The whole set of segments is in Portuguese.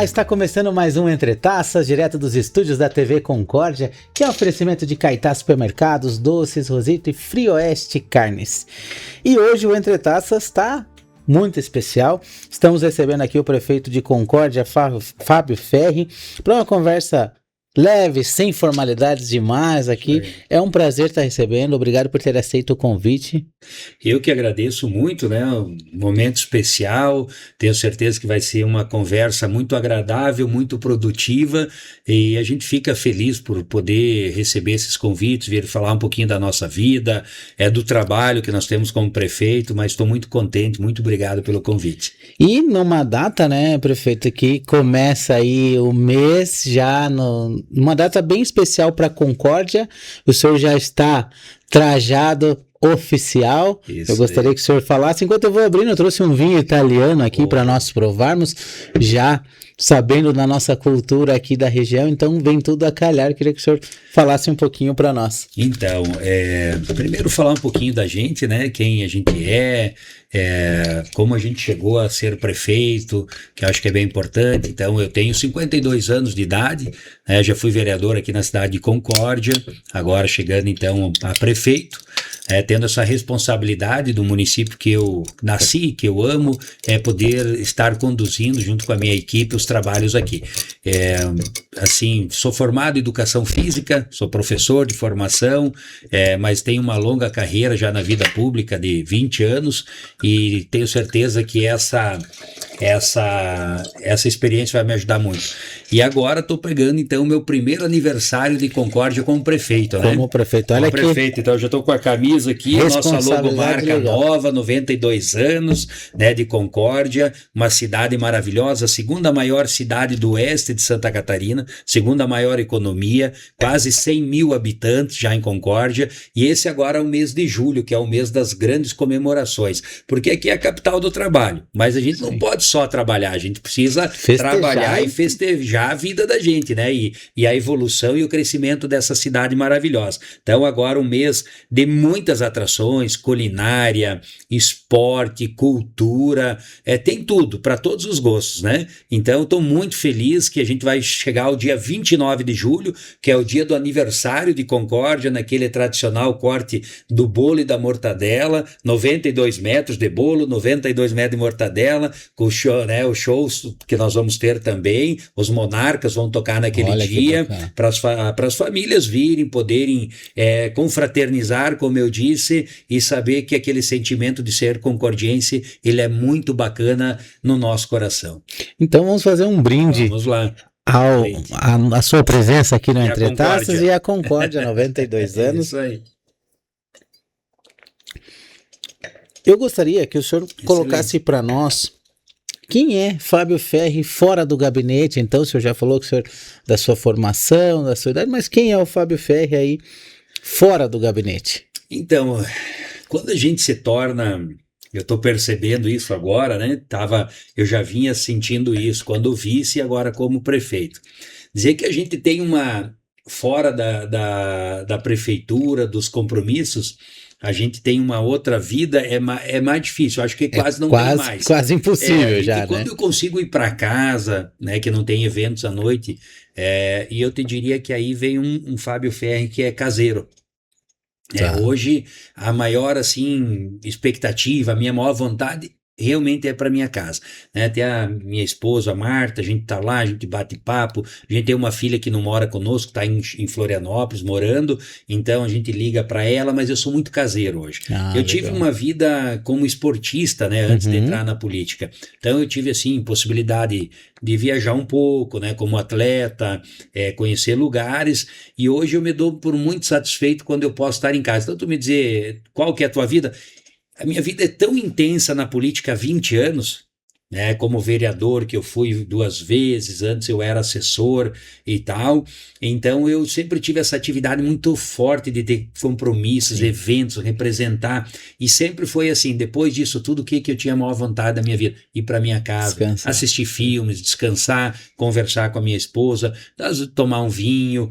está começando mais um Entre Taças, direto dos estúdios da TV Concórdia, que é um oferecimento de Caetá Supermercados, Doces, Rosito e Frioeste Carnes. E hoje o Entre Taças está muito especial. Estamos recebendo aqui o prefeito de Concórdia, Fábio Ferri, para uma conversa leve, sem formalidades demais aqui. É um prazer estar recebendo, obrigado por ter aceito o convite. Eu que agradeço muito, né? Um momento especial, tenho certeza que vai ser uma conversa muito agradável, muito produtiva, e a gente fica feliz por poder receber esses convites, vir falar um pouquinho da nossa vida, do trabalho que nós temos como prefeito, mas estou muito contente, muito obrigado pelo convite. E numa data, né, prefeito, que começa aí o mês já numa data bem especial para Concórdia, o senhor já está trajado oficial. Isso, eu gostaria que o senhor falasse, enquanto eu vou abrindo, eu trouxe um vinho italiano aqui para nós provarmos, já sabendo da nossa cultura aqui da região, então vem tudo a calhar. Eu queria que o senhor falasse um pouquinho para nós. Então, primeiro falar um pouquinho da gente, né, quem a gente como a gente chegou a ser prefeito, que eu acho que é bem importante. Então, eu tenho 52 anos de idade, né, já fui vereador aqui na cidade de Concórdia, agora chegando então a prefeito, tendo essa responsabilidade do município que eu nasci, que eu amo, poder estar conduzindo junto com a minha equipe os trabalhos aqui. Assim, sou formado em educação física, sou professor de formação, mas tenho uma longa carreira já na vida pública de 20 anos e tenho certeza que essa experiência vai me ajudar muito. E agora estou pegando então o meu primeiro aniversário de Concórdia como prefeito, né? Como prefeito, olha como prefeito, então eu já estou com a camisa aqui, nossa logomarca nova, 92 anos, né, de Concórdia, uma cidade maravilhosa, a segunda maior cidade do oeste de Santa Catarina, segunda maior economia, quase 100 mil habitantes já em Concórdia, e esse agora é o mês de julho, que é o mês das grandes comemorações, porque aqui é a capital do trabalho, mas a gente não pode só trabalhar, a gente precisa trabalhar e festejar a vida da gente, né, e a evolução e o crescimento dessa cidade maravilhosa. Então agora um mês de muitas atrações, culinária, esporte, cultura, tem tudo, para todos os gostos, né? Então estou muito feliz que a gente vai chegar ao dia 29 de julho, que é o dia do aniversário de Concórdia, naquele tradicional corte do bolo e da mortadela, 92 metros de bolo, 92 metros de mortadela, com o show, né, os shows que nós vamos ter também, os monarcas vão tocar naquele dia, para as famílias virem, poderem confraternizar, como eu disse, e saber que aquele sentimento de ser concordiense, ele é muito bacana no nosso coração. Então vamos fazer um brinde. Vamos lá. A sua presença aqui no Entre Taças e a Concórdia, 92 anos. Isso aí. Eu gostaria que o senhor colocasse para nós quem é Fábio Ferri fora do gabinete. Então, o senhor já falou que o senhor, da sua formação, da sua idade, mas quem é o Fábio Ferri aí fora do gabinete? Então, quando a gente se torna, eu estou percebendo isso agora, né? Eu já vinha sentindo isso quando vice e agora como prefeito. Dizer que a gente tem fora da prefeitura, dos compromissos, a gente tem uma outra vida, é mais difícil, acho que quase não tem mais. Quase impossível já, né? Quando eu consigo ir para casa, né, que não tem eventos à noite, e eu te diria que aí vem um Fábio Ferri que é caseiro. Hoje, a maior assim, expectativa, a minha maior vontade realmente é para minha casa, né? Tem a minha esposa, a Marta, a gente tá lá, a gente bate papo, a gente tem uma filha que não mora conosco, tá em Florianópolis morando, então a gente liga para ela, mas eu sou muito caseiro hoje. Eu tive uma vida como esportista, né, antes de entrar na política, então eu tive assim, possibilidade de viajar um pouco, né, como atleta, conhecer lugares, e hoje eu me dou por muito satisfeito quando eu posso estar em casa. Então tu me dizer, qual que é a tua vida? A minha vida é tão intensa na política há 20 anos, né, como vereador, que eu fui 2 vezes, antes eu era assessor e tal, então eu sempre tive essa atividade muito forte de ter compromissos, eventos, representar, e sempre foi assim, depois disso tudo, o que eu tinha a maior vontade da minha vida? Ir para minha casa, assistir filmes, descansar, conversar com a minha esposa, tomar um vinho,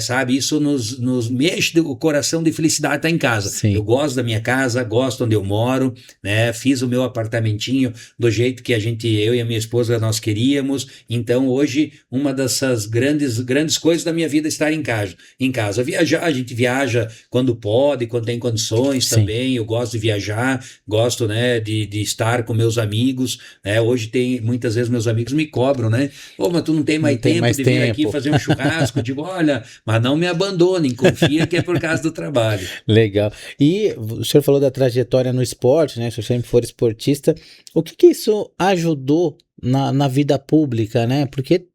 sabe, isso nos mexe o coração de felicidade estar em casa. Eu gosto da minha casa, gosto onde eu moro, né, fiz o meu apartamentinho do jeito que eu e a minha esposa, nós queríamos. Então, hoje, uma dessas grandes coisas da minha vida é estar em casa. Viajar, a gente viaja quando pode, quando tem condições também. Eu gosto de viajar, gosto, né, de estar com meus amigos, né? Hoje muitas vezes meus amigos me cobram, né? Mas tu não tem mais tempo de vir aqui fazer um churrasco? Eu digo, olha, mas não me abandonem, confia que é por causa do trabalho. Legal. E o senhor falou da trajetória no esporte, né? O senhor sempre foi esportista. O que isso ajudou na vida pública, né? Porque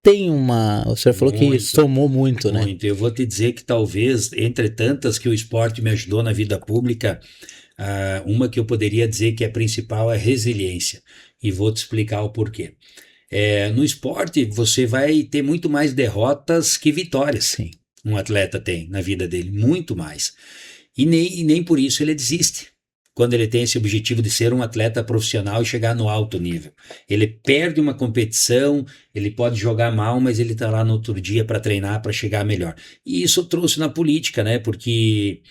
o senhor falou que somou muito, né? Muito. Eu vou te dizer que talvez, entre tantas que o esporte me ajudou na vida pública, uma que eu poderia dizer que é principal é resiliência. E vou te explicar o porquê. No esporte, você vai ter muito mais derrotas que vitórias. Sim. Um atleta tem na vida dele, muito mais. E nem por isso ele desiste. Quando ele tem esse objetivo de ser um atleta profissional e chegar no alto nível. Ele perde uma competição, ele pode jogar mal, mas ele está lá no outro dia para treinar, para chegar melhor. E isso eu trouxe na política, né? Porque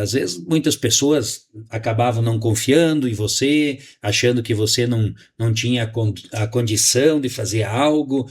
às vezes muitas pessoas acabavam não confiando em você, achando que você não tinha a condição de fazer algo.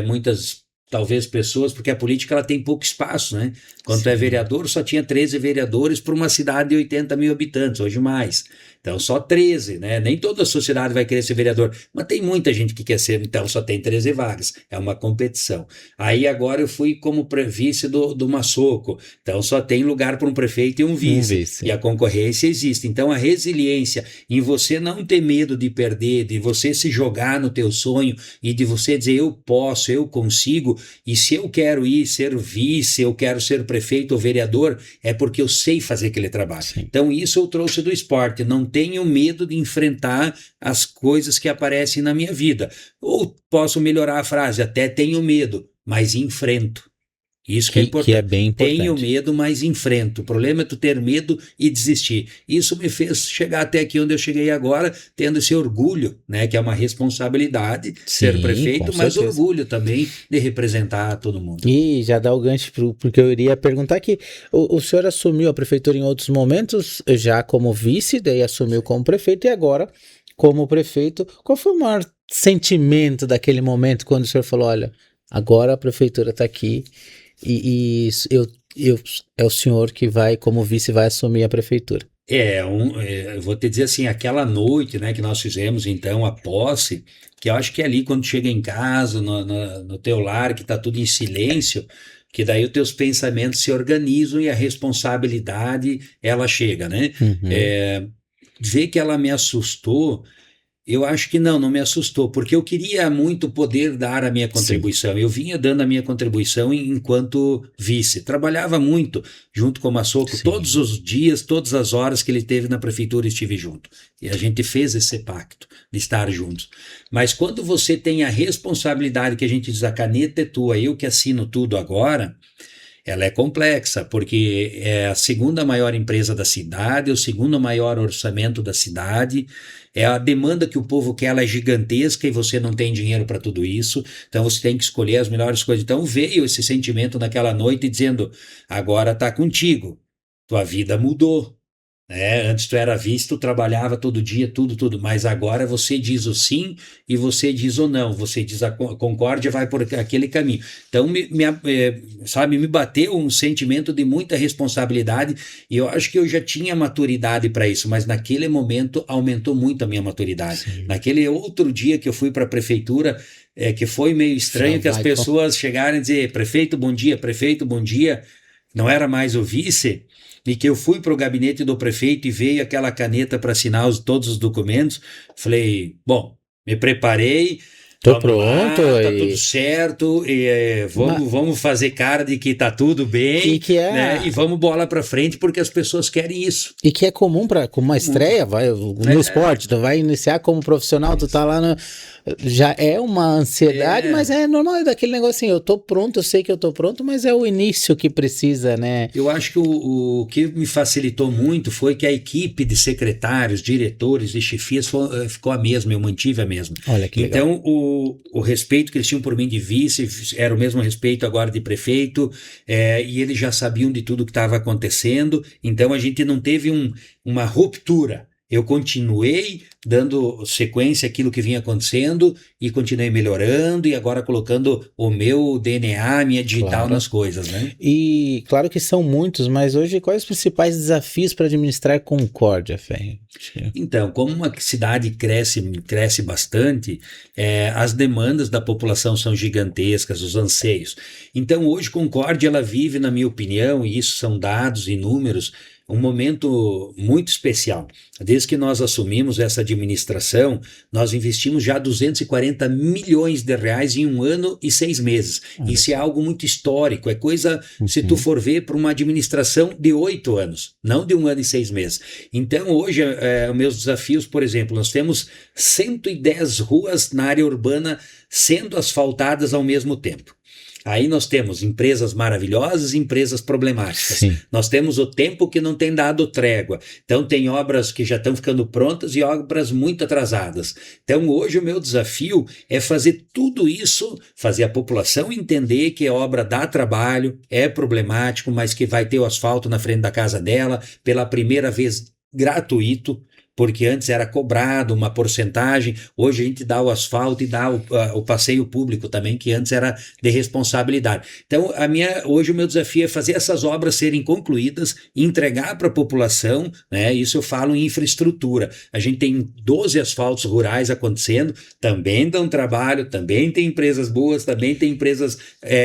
Muitas talvez pessoas, porque a política ela tem pouco espaço, né? Quando tu é vereador, só tinha 13 vereadores para uma cidade de 80 mil habitantes, hoje mais. Então, só 13, né? Nem toda a sociedade vai querer ser vereador, mas tem muita gente que quer ser, então só tem 13 vagas. É uma competição. Aí agora eu fui como vice do Massoco, então só tem lugar para um prefeito e um vice. E a concorrência existe. Então, a resiliência em você não ter medo de perder, de você se jogar no teu sonho e de você dizer, eu posso, eu consigo, e se eu quero ir ser vice, eu quero ser prefeito ou vereador, é porque eu sei fazer aquele trabalho. Sim. Então isso eu trouxe do esporte, não tenho medo de enfrentar as coisas que aparecem na minha vida. Ou posso melhorar a frase, até tenho medo, mas enfrento. Isso que é importante. Que é bem importante. Tenho medo, mas enfrento. O problema é tu ter medo e desistir. Isso me fez chegar até aqui onde eu cheguei agora, tendo esse orgulho, né? Que é uma responsabilidade ser prefeito, mas orgulho também de representar todo mundo. E já dá o gancho porque eu iria perguntar que o senhor assumiu a prefeitura em outros momentos, já como vice, daí assumiu como prefeito e agora como prefeito. Qual foi o maior sentimento daquele momento quando o senhor falou, olha, agora a prefeitura está aqui e é o senhor que vai, como vice, vai assumir a prefeitura? Eu vou te dizer assim, aquela noite, né, que nós fizemos, então, a posse, que eu acho que é ali quando chega em casa, no teu lar, que está tudo em silêncio, que daí os teus pensamentos se organizam e a responsabilidade, ela chega, né? Ver que ela me assustou, eu acho que não me assustou, porque eu queria muito poder dar a minha contribuição. Sim. Eu vinha dando a minha contribuição enquanto vice. Trabalhava muito junto com o Massoco, todos os dias, todas as horas que ele teve na prefeitura, estive junto. E a gente fez esse pacto de estar juntos. Mas quando você tem a responsabilidade que a gente diz, a caneta é tua, eu que assino tudo agora, ela é complexa, porque é a segunda maior empresa da cidade, é o segundo maior orçamento da cidade, a demanda que o povo quer, ela é gigantesca e você não tem dinheiro para tudo isso, então você tem que escolher as melhores coisas. Então veio esse sentimento naquela noite dizendo, agora está contigo, tua vida mudou. Antes tu era visto, tu trabalhava todo dia, tudo, mas agora você diz o sim e você diz o não, você diz a concórdia, vai por aquele caminho. Então, me bateu um sentimento de muita responsabilidade e eu acho que eu já tinha maturidade para isso, mas naquele momento aumentou muito a minha maturidade. Sim. Naquele outro dia que eu fui para a prefeitura, que foi meio estranho que as pessoas chegaram e dizer, prefeito, bom dia, não era mais o vice, e que eu fui para o gabinete do prefeito e veio aquela caneta para assinar todos os documentos, falei, bom, me preparei, tô pronto, tá tudo certo, e vamos fazer cara de que tá tudo bem, e vamos bola para frente, porque as pessoas querem isso. E que é comum para uma estreia, no esporte, tu vai iniciar como profissional, tu tá lá já é uma ansiedade, mas é normal, é daquele negocinho, eu tô pronto, eu sei que eu tô pronto, mas é o início que precisa, né? Eu acho que o que me facilitou muito foi que a equipe de secretários, diretores e chefias ficou a mesma, eu mantive a mesma. Olha que legal. Então, o respeito que eles tinham por mim de vice era o mesmo respeito agora de prefeito, e eles já sabiam de tudo que estava acontecendo, então a gente não teve uma ruptura. Eu continuei dando sequência àquilo que vinha acontecendo e continuei melhorando e agora colocando o meu DNA, minha digital nas coisas, né? E claro que são muitos, mas hoje quais os principais desafios para administrar Concórdia, Ferri? Então, como uma cidade cresce bastante, as demandas da população são gigantescas, os anseios. Então, hoje Concórdia ela vive, na minha opinião, e isso são dados e números, um momento muito especial. Desde que nós assumimos essa administração, nós investimos já 240 milhões de reais em 1 ano e 6 meses. Isso é algo muito histórico, é coisa, se tu for ver, para uma administração de 8 anos, não de 1 ano e 6 meses. Então, hoje, os meus desafios, por exemplo, nós temos 110 ruas na área urbana sendo asfaltadas ao mesmo tempo. Aí nós temos empresas maravilhosas e empresas problemáticas. Sim. Nós temos o tempo que não tem dado trégua. Então tem obras que já estão ficando prontas e obras muito atrasadas. Então hoje o meu desafio é fazer tudo isso, fazer a população entender que a obra dá trabalho, é problemático, mas que vai ter o asfalto na frente da casa dela, pela primeira vez gratuito, porque antes era cobrado uma porcentagem, hoje a gente dá o asfalto e dá o passeio público também, que antes era de responsabilidade. Então, hoje o meu desafio é fazer essas obras serem concluídas, entregar para a população, né? Isso eu falo em infraestrutura. A gente tem 12 asfaltos rurais acontecendo, também dão trabalho, também tem empresas boas, também tem empresas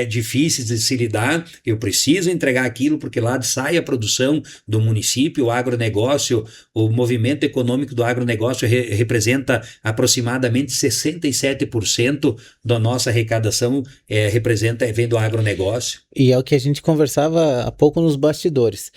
difíceis de se lidar. Eu preciso entregar aquilo, porque lá sai a produção do município, o agronegócio, o movimento econômico do agronegócio representa aproximadamente 67% da nossa arrecadação vem do agronegócio. E é o que a gente conversava há pouco nos bastidores.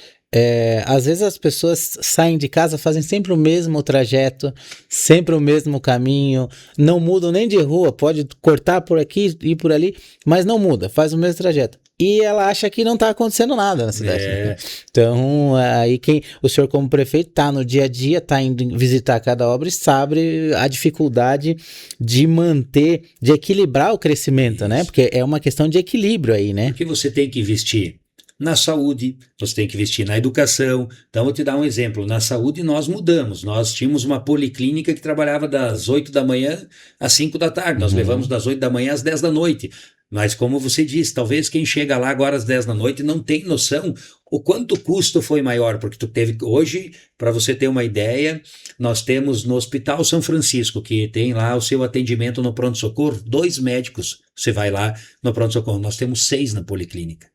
Às vezes as pessoas saem de casa, fazem sempre o mesmo trajeto, sempre o mesmo caminho, não mudam nem de rua, pode cortar por aqui e por ali, mas não muda, faz o mesmo trajeto. E ela acha que não está acontecendo nada na cidade. Né? Então, aí o senhor como prefeito está no dia a dia, está indo visitar cada obra e sabe a dificuldade de manter, de equilibrar o crescimento, né? Porque é uma questão de equilíbrio aí, né? Porque você tem que investir na saúde, você tem que investir na educação. Então, vou te dar um exemplo. Na saúde, nós mudamos. Nós tínhamos uma policlínica que trabalhava das 8 da manhã às 5 da tarde. Nós levamos das 8 da manhã às 10 da noite. Mas, como você disse, talvez quem chega lá agora às 10 da noite não tem noção o quanto o custo foi maior, porque tu teve hoje, para você ter uma ideia, nós temos no Hospital São Francisco, que tem lá o seu atendimento no pronto-socorro, 2 médicos, você vai lá no pronto-socorro, nós temos 6 na policlínica.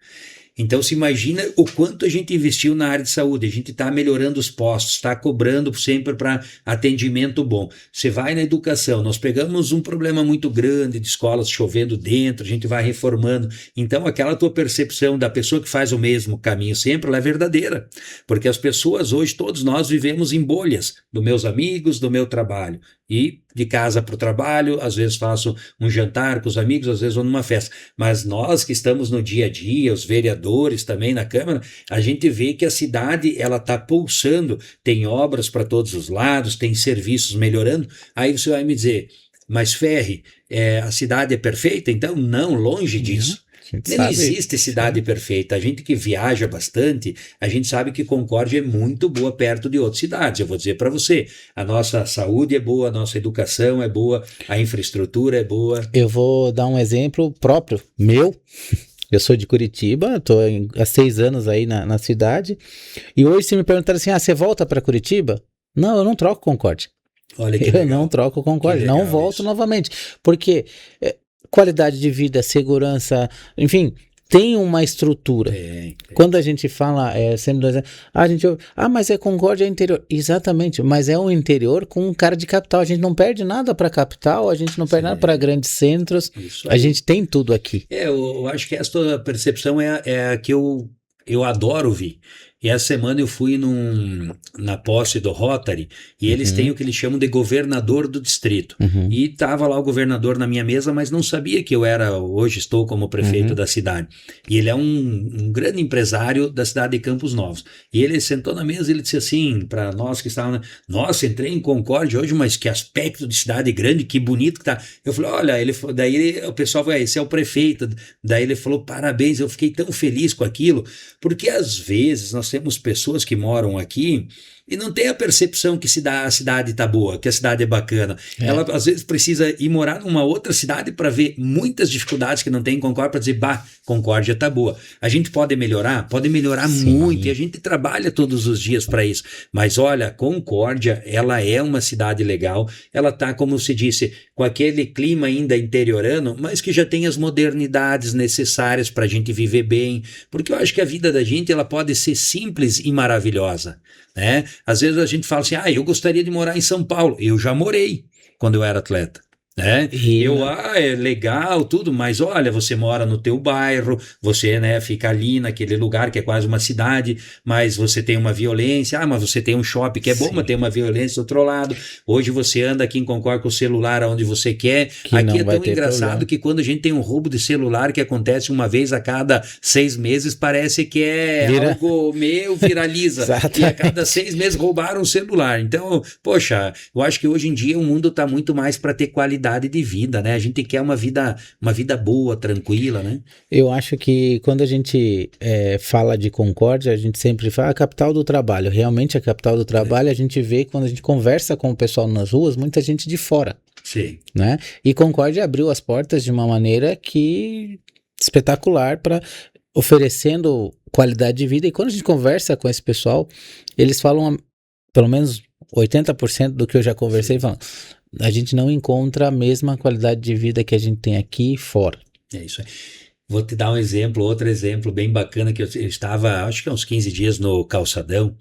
Então, se imagina o quanto a gente investiu na área de saúde. A gente está melhorando os postos, está cobrando sempre para atendimento bom. Você vai na educação, nós pegamos um problema muito grande de escolas chovendo dentro, a gente vai reformando. Então, aquela tua percepção da pessoa que faz o mesmo caminho sempre, ela é verdadeira. Porque as pessoas hoje, todos nós vivemos em bolhas, dos meus amigos, do meu trabalho. E de casa para o trabalho, às vezes faço um jantar com os amigos, às vezes vou numa festa. Mas nós que estamos no dia a dia, os vereadores também na Câmara, a gente vê que a cidade ela está pulsando, tem obras para todos os lados, tem serviços melhorando. Aí você vai me dizer, mas Ferri, a cidade é perfeita? Então, não, longe disso. Não existe cidade perfeita. A gente que viaja bastante, a gente sabe que Concórdia é muito boa perto de outras cidades. Eu vou dizer para você, a nossa saúde é boa, a nossa educação é boa, a infraestrutura é boa. Eu vou dar um exemplo próprio, meu. Eu sou de Curitiba, estou há 6 anos aí na cidade, e hoje se me perguntaram assim, você volta para Curitiba? Não, eu não troco Concórdia. Olha que legal. Eu não troco Concórdia, não volto novamente, porque qualidade de vida, segurança, enfim, tem uma estrutura. Quando a gente fala, sempre a gente ouve, mas é Concórdia, é interior. Exatamente, mas é um interior com um cara de capital. A gente não perde nada para capital, a gente não perde nada para grandes centros. A gente tem tudo aqui. Eu acho que essa percepção é a que eu adoro ouvir. E essa semana eu fui na posse do Rotary e eles têm o que eles chamam de governador do distrito. E estava lá o governador na minha mesa, mas não sabia que hoje estou como prefeito da cidade. E ele é um grande empresário da cidade de Campos Novos. E ele sentou na mesa e ele disse assim, para nós que estávamos, nossa, entrei em Concórdia hoje, mas que aspecto de cidade grande, que bonito que tá. Eu falei, olha, daí o pessoal falou, esse é o prefeito. Daí ele falou, parabéns, eu fiquei tão feliz com aquilo, porque às vezes nós temos pessoas que moram aqui e não tem a percepção que a cidade está boa, que a cidade é bacana. Ela, às vezes, precisa ir morar numa outra cidade para ver muitas dificuldades que não tem em Concórdia, para dizer, bah, Concórdia está boa. A gente pode melhorar Sim. muito, e a gente trabalha todos os dias para isso. Mas olha, Concórdia, ela é uma cidade legal, ela está, como se disse, com aquele clima ainda interiorano, mas que já tem as modernidades necessárias para a gente viver bem, porque eu acho que a vida da gente ela pode ser simples e maravilhosa. Né? Às vezes a gente fala assim, eu gostaria de morar em São Paulo. Eu já morei quando eu era atleta. Né? É legal tudo, mas olha, você mora no teu bairro, você, né, fica ali naquele lugar que é quase uma cidade, mas você tem uma violência, mas você tem um shopping que é bom, mas tem uma violência do outro lado. Hoje você anda aqui em Concórdia com o celular aonde você quer, que aqui é tão engraçado problema. Que quando a gente tem um roubo de celular que acontece uma vez a cada 6 meses, parece que é algo meio viraliza, e a cada 6 meses roubaram o celular. Então, poxa, eu acho que hoje em dia o mundo está muito mais para ter qualidade de vida, né? A gente quer uma vida boa, tranquila, né? Eu acho que quando a gente fala de Concórdia, a gente sempre fala a capital do trabalho. Realmente a capital do trabalho, a gente vê quando a gente conversa com o pessoal nas ruas, muita gente de fora. Sim. Né? E Concórdia abriu as portas de uma maneira que espetacular para oferecendo qualidade de vida. E quando a gente conversa com esse pessoal, eles falam, pelo menos 80% do que eu já conversei, falam, a gente não encontra a mesma qualidade de vida que a gente tem aqui fora. É isso aí. Vou te dar outro exemplo bem bacana, que eu estava, acho que há uns 15 dias no Calçadão,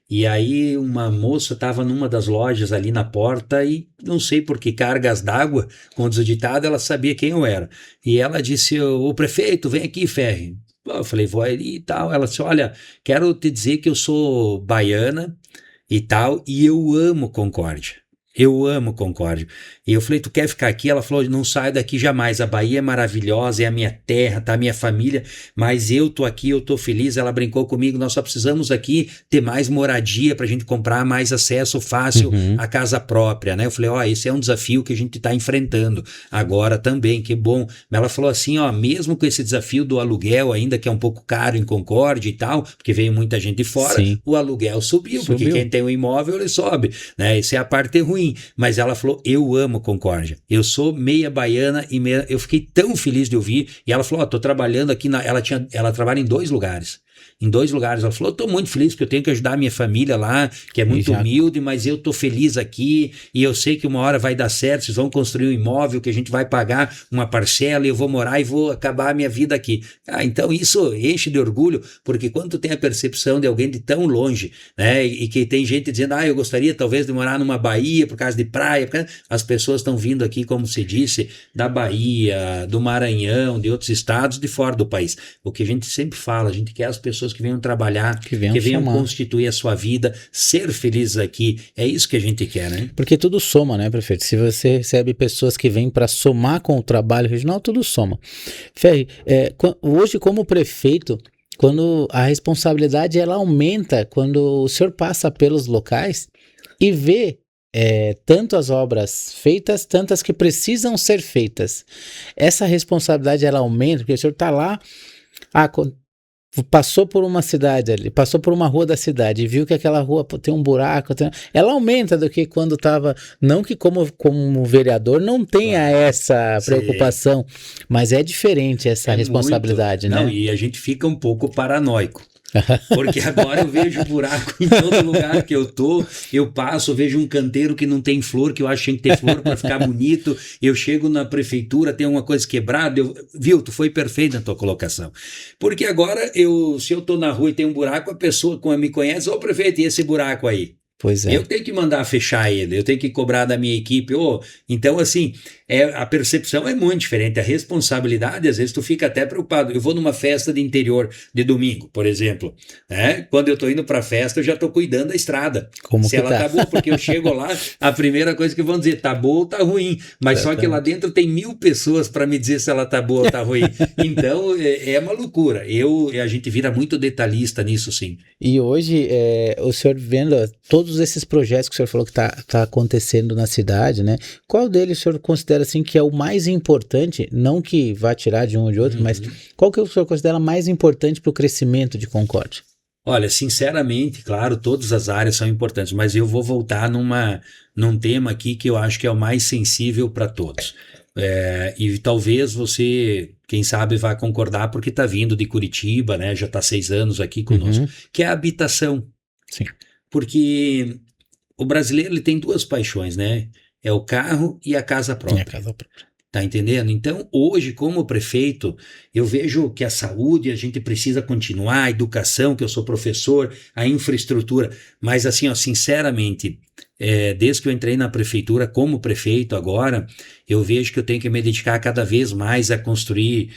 e aí uma moça estava numa das lojas ali na porta e não sei por que cargas d'água, como diz o ditado, ela sabia quem eu era. E ela disse, o prefeito, vem aqui, Ferri. Eu falei, vou ali e tal. Ela disse, olha, quero te dizer que eu sou baiana e tal, e eu amo Concórdia. Eu amo Concórdia. E eu falei, tu quer ficar aqui? Ela falou, não saio daqui jamais, a Bahia é maravilhosa, é a minha terra, tá a minha família, mas eu tô aqui, eu tô feliz. Ela brincou comigo, nós só precisamos aqui ter mais moradia pra gente comprar mais acesso fácil à casa própria, né? Eu falei, esse é um desafio que a gente tá enfrentando agora também, que bom. Ela falou assim, mesmo com esse desafio do aluguel ainda, que é um pouco caro em Concórdia e tal, porque veio muita gente de fora, sim, o aluguel subiu, porque quem tem um imóvel, ele sobe, né? Essa é a parte ruim. Mas ela falou, eu amo Concórdia, eu sou meia baiana e eu fiquei tão feliz de ouvir. E ela falou, tô trabalhando aqui, ela trabalha em 2 lugares. Ela falou, eu tô muito feliz porque eu tenho que ajudar a minha família lá, que é muito humilde, mas eu tô feliz aqui e eu sei que uma hora vai dar certo, vocês vão construir um imóvel que a gente vai pagar uma parcela e eu vou morar e vou acabar a minha vida aqui. Então isso enche de orgulho, porque quando tu tem a percepção de alguém de tão longe, né, e que tem gente dizendo, eu gostaria talvez de morar numa Bahia por causa de praia, as pessoas estão vindo aqui, como se disse, da Bahia, do Maranhão, de outros estados, de fora do país. O que a gente sempre fala, a gente quer as pessoas que venham trabalhar, que venham constituir a sua vida, ser felizes aqui, é isso que a gente quer, né? Porque tudo soma, né, prefeito? Se você recebe pessoas que vêm para somar com o trabalho regional, tudo soma. Ferri, hoje como prefeito, quando a responsabilidade ela aumenta, quando o senhor passa pelos locais e vê tanto as obras feitas, tantas que precisam ser feitas, essa responsabilidade ela aumenta, porque o senhor está lá, passou por uma cidade ali, passou por uma rua da cidade e viu que aquela rua tem um buraco, ela aumenta do que quando estava, não que como vereador não tenha essa preocupação, mas é diferente essa responsabilidade, muito, né? Não, e a gente fica um pouco paranoico. Porque agora eu vejo buraco em todo lugar que eu passo, vejo um canteiro que não tem flor, que eu acho que tem que ter flor para ficar bonito, eu chego na prefeitura, tem uma coisa quebrada, viu, tu foi perfeito na tua colocação, porque agora se eu tô na rua e tem um buraco, a pessoa como me conhece, prefeito, e esse buraco aí? Pois é. Eu tenho que mandar fechar ele, eu tenho que cobrar da minha equipe. Então, assim, a percepção é muito diferente. A responsabilidade, às vezes, tu fica até preocupado. Eu vou numa festa de interior de domingo, por exemplo. Né? Quando eu tô indo pra festa, eu já tô cuidando da estrada. Se ela tá boa, porque eu chego lá, a primeira coisa que vão dizer, tá boa ou tá ruim. Mas só que lá dentro tem 1000 pessoas para me dizer se ela tá boa ou tá ruim. Então, é uma loucura. A gente vira muito detalhista nisso, sim. E hoje, o senhor vendo todos esses projetos que o senhor falou que tá acontecendo na cidade, né? Qual deles o senhor considera assim que é o mais importante, não que vá tirar de um ou de outro, mas qual que o senhor considera mais importante para o crescimento de Concórdia? Olha, sinceramente, claro, todas as áreas são importantes, mas eu vou voltar num tema aqui que eu acho que é o mais sensível para todos. E talvez você, quem sabe, vai concordar porque está vindo de Curitiba, né? Já está 6 anos aqui conosco, que é a habitação. Sim. Porque o brasileiro ele tem duas paixões, né? É o carro e a casa E a própria. casa própria. Tá entendendo? Então, hoje, como prefeito, eu vejo que a saúde a gente precisa continuar, a educação, que eu sou professor, a infraestrutura, mas assim, ó, sinceramente, desde que eu entrei na prefeitura como prefeito agora, eu vejo que eu tenho que me dedicar cada vez mais a construir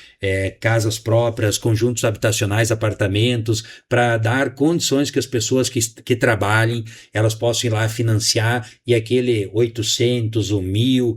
casas próprias, conjuntos habitacionais, apartamentos, para dar condições que as pessoas que trabalhem, elas possam ir lá financiar e aquele 800 ou 1.000,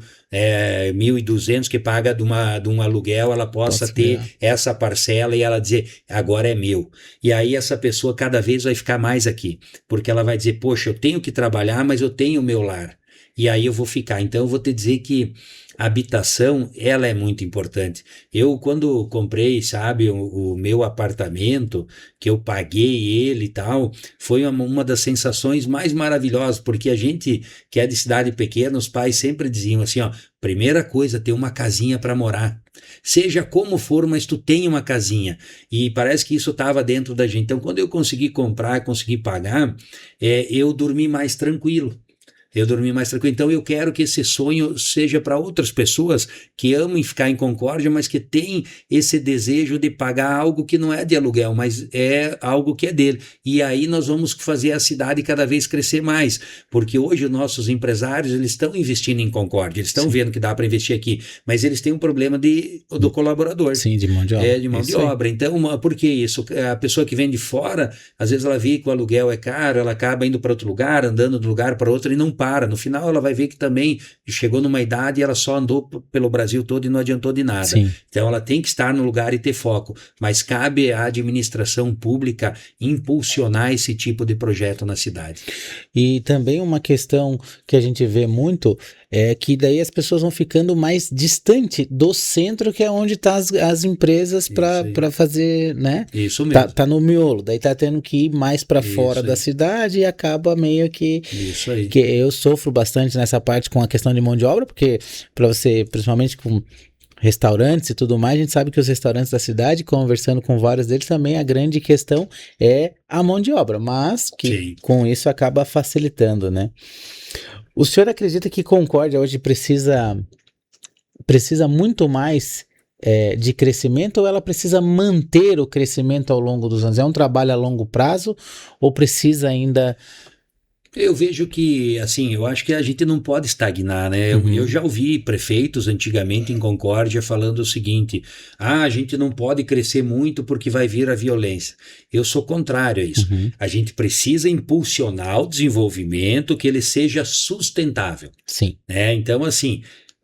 1.200 que paga de um aluguel, ela possa ter essa parcela e ela dizer, agora é meu. E aí essa pessoa cada vez vai ficar mais aqui, porque ela vai dizer, poxa, eu tenho que trabalhar, mas eu tenho o meu lar. E aí eu vou ficar. Então eu vou te dizer que a habitação, ela é muito importante. Eu, quando comprei, sabe, o meu apartamento, que eu paguei ele e tal, foi uma das sensações mais maravilhosas, porque a gente que é de cidade pequena, os pais sempre diziam assim, ó, primeira coisa, ter uma casinha para morar. Seja como for, mas tu tem uma casinha. E parece que isso estava dentro da gente. Então, quando eu consegui comprar, consegui pagar, eu dormi mais tranquilo. Então eu quero que esse sonho seja para outras pessoas que amam ficar em Concórdia, mas que têm esse desejo de pagar algo que não é de aluguel, mas é algo que é dele. E aí nós vamos fazer a cidade cada vez crescer mais, porque hoje os nossos empresários eles estão investindo em Concórdia, eles estão vendo que dá para investir aqui, mas eles têm um problema do colaborador. Sim, de mão de obra. De mão de obra. Então, por que isso? A pessoa que vem de fora, às vezes ela vê que o aluguel é caro, ela acaba indo para outro lugar, andando de um lugar para outro e não para. No final ela vai ver que também chegou numa idade e ela só andou pelo Brasil todo e não adiantou de nada. Sim. Então ela tem que estar no lugar e ter foco, mas cabe à administração pública impulsionar esse tipo de projeto na cidade. E também uma questão que a gente vê muito é que daí as pessoas vão ficando mais distante do centro, que é onde estão as empresas para fazer, né? Isso mesmo. Tá no miolo, daí tá tendo que ir mais para fora da cidade e acaba meio que... Isso aí. Que eu sofro bastante nessa parte com a questão de mão de obra, porque para você, principalmente com restaurantes e tudo mais, a gente sabe que os restaurantes da cidade, conversando com vários deles também, a grande questão é a mão de obra, mas que com isso acaba facilitando, né? O senhor acredita que Concórdia hoje precisa muito mais de crescimento, ou ela precisa manter o crescimento ao longo dos anos? É um trabalho a longo prazo ou precisa ainda... Eu vejo que, assim, eu acho que a gente não pode estagnar, né? Eu já ouvi prefeitos antigamente em Concórdia falando o seguinte, a gente não pode crescer muito porque vai vir a violência. Eu sou contrário a isso. A gente precisa impulsionar o desenvolvimento, que ele seja sustentável. Sim. Então, assim,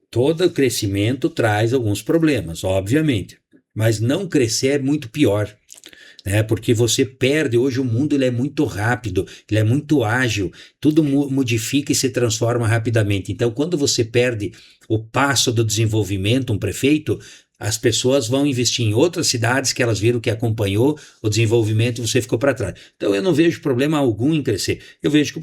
todo crescimento traz alguns problemas, obviamente, mas não crescer é muito pior. Porque você perde, hoje o mundo ele é muito rápido, ele é muito ágil, tudo modifica e se transforma rapidamente. Então, quando você perde o passo do desenvolvimento, um prefeito, as pessoas vão investir em outras cidades que elas viram que acompanhou o desenvolvimento e você ficou para trás. Então eu não vejo problema algum em crescer. Eu vejo que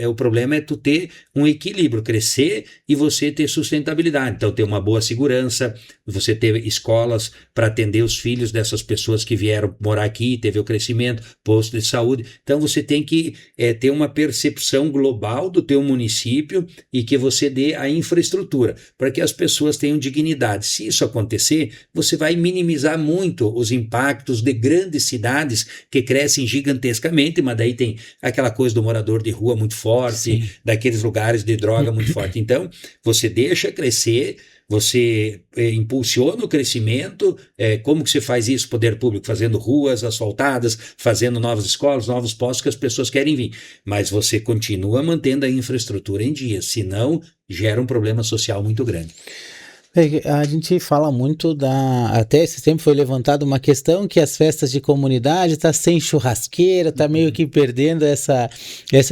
o problema é tu ter um equilíbrio, crescer e você ter sustentabilidade. Então ter uma boa segurança, você ter escolas para atender os filhos dessas pessoas que vieram morar aqui, teve o crescimento, posto de saúde. Então você tem que ter uma percepção global do teu município e que você dê a infraestrutura para que as pessoas tenham dignidade. Se isso acontecer, você vai minimizar muito os impactos de grandes cidades que crescem gigantescamente, mas daí tem aquela coisa do morador de rua muito forte, daqueles lugares de droga muito forte. Então, você deixa crescer, você impulsiona o crescimento. Como que você faz isso? Poder público, fazendo ruas asfaltadas, fazendo novas escolas, novos postos que as pessoas querem vir, mas você continua mantendo a infraestrutura em dia, senão gera um problema social muito grande. A gente fala muito até esse tempo foi levantada uma questão que as festas de comunidade tá sem churrasqueira, tá meio que perdendo essa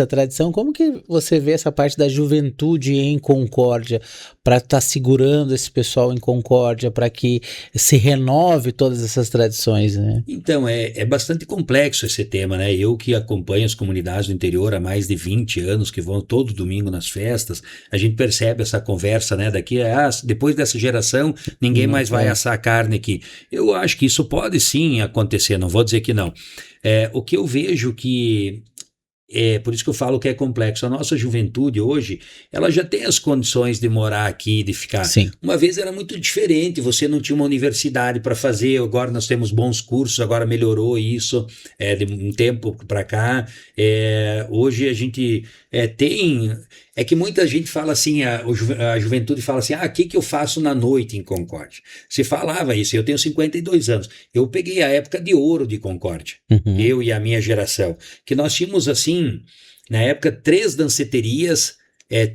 tradição. Como que você vê essa parte da juventude em Concórdia para estar segurando esse pessoal em Concórdia para que se renove todas essas tradições, né? Então, é bastante complexo esse tema, né? Eu que acompanho as comunidades do interior há mais de 20 anos, que vão todo domingo nas festas, a gente percebe essa conversa, né? Depois dessa geração, ninguém mais vai assar carne aqui. Eu acho que isso pode sim acontecer, não vou dizer que não. O que eu vejo que por isso que eu falo que é complexo. A nossa juventude hoje, ela já tem as condições de morar aqui, de ficar. Sim. Uma vez era muito diferente, você não tinha uma universidade para fazer, agora nós temos bons cursos, agora melhorou isso de um tempo para cá. Hoje a gente tem... É que muita gente fala assim, a juventude fala assim, o que eu faço na noite em Concórdia? Se falava isso, eu tenho 52 anos, eu peguei a época de ouro de Concórdia, eu e a minha geração, que nós tínhamos assim, na época, 3 danceterias,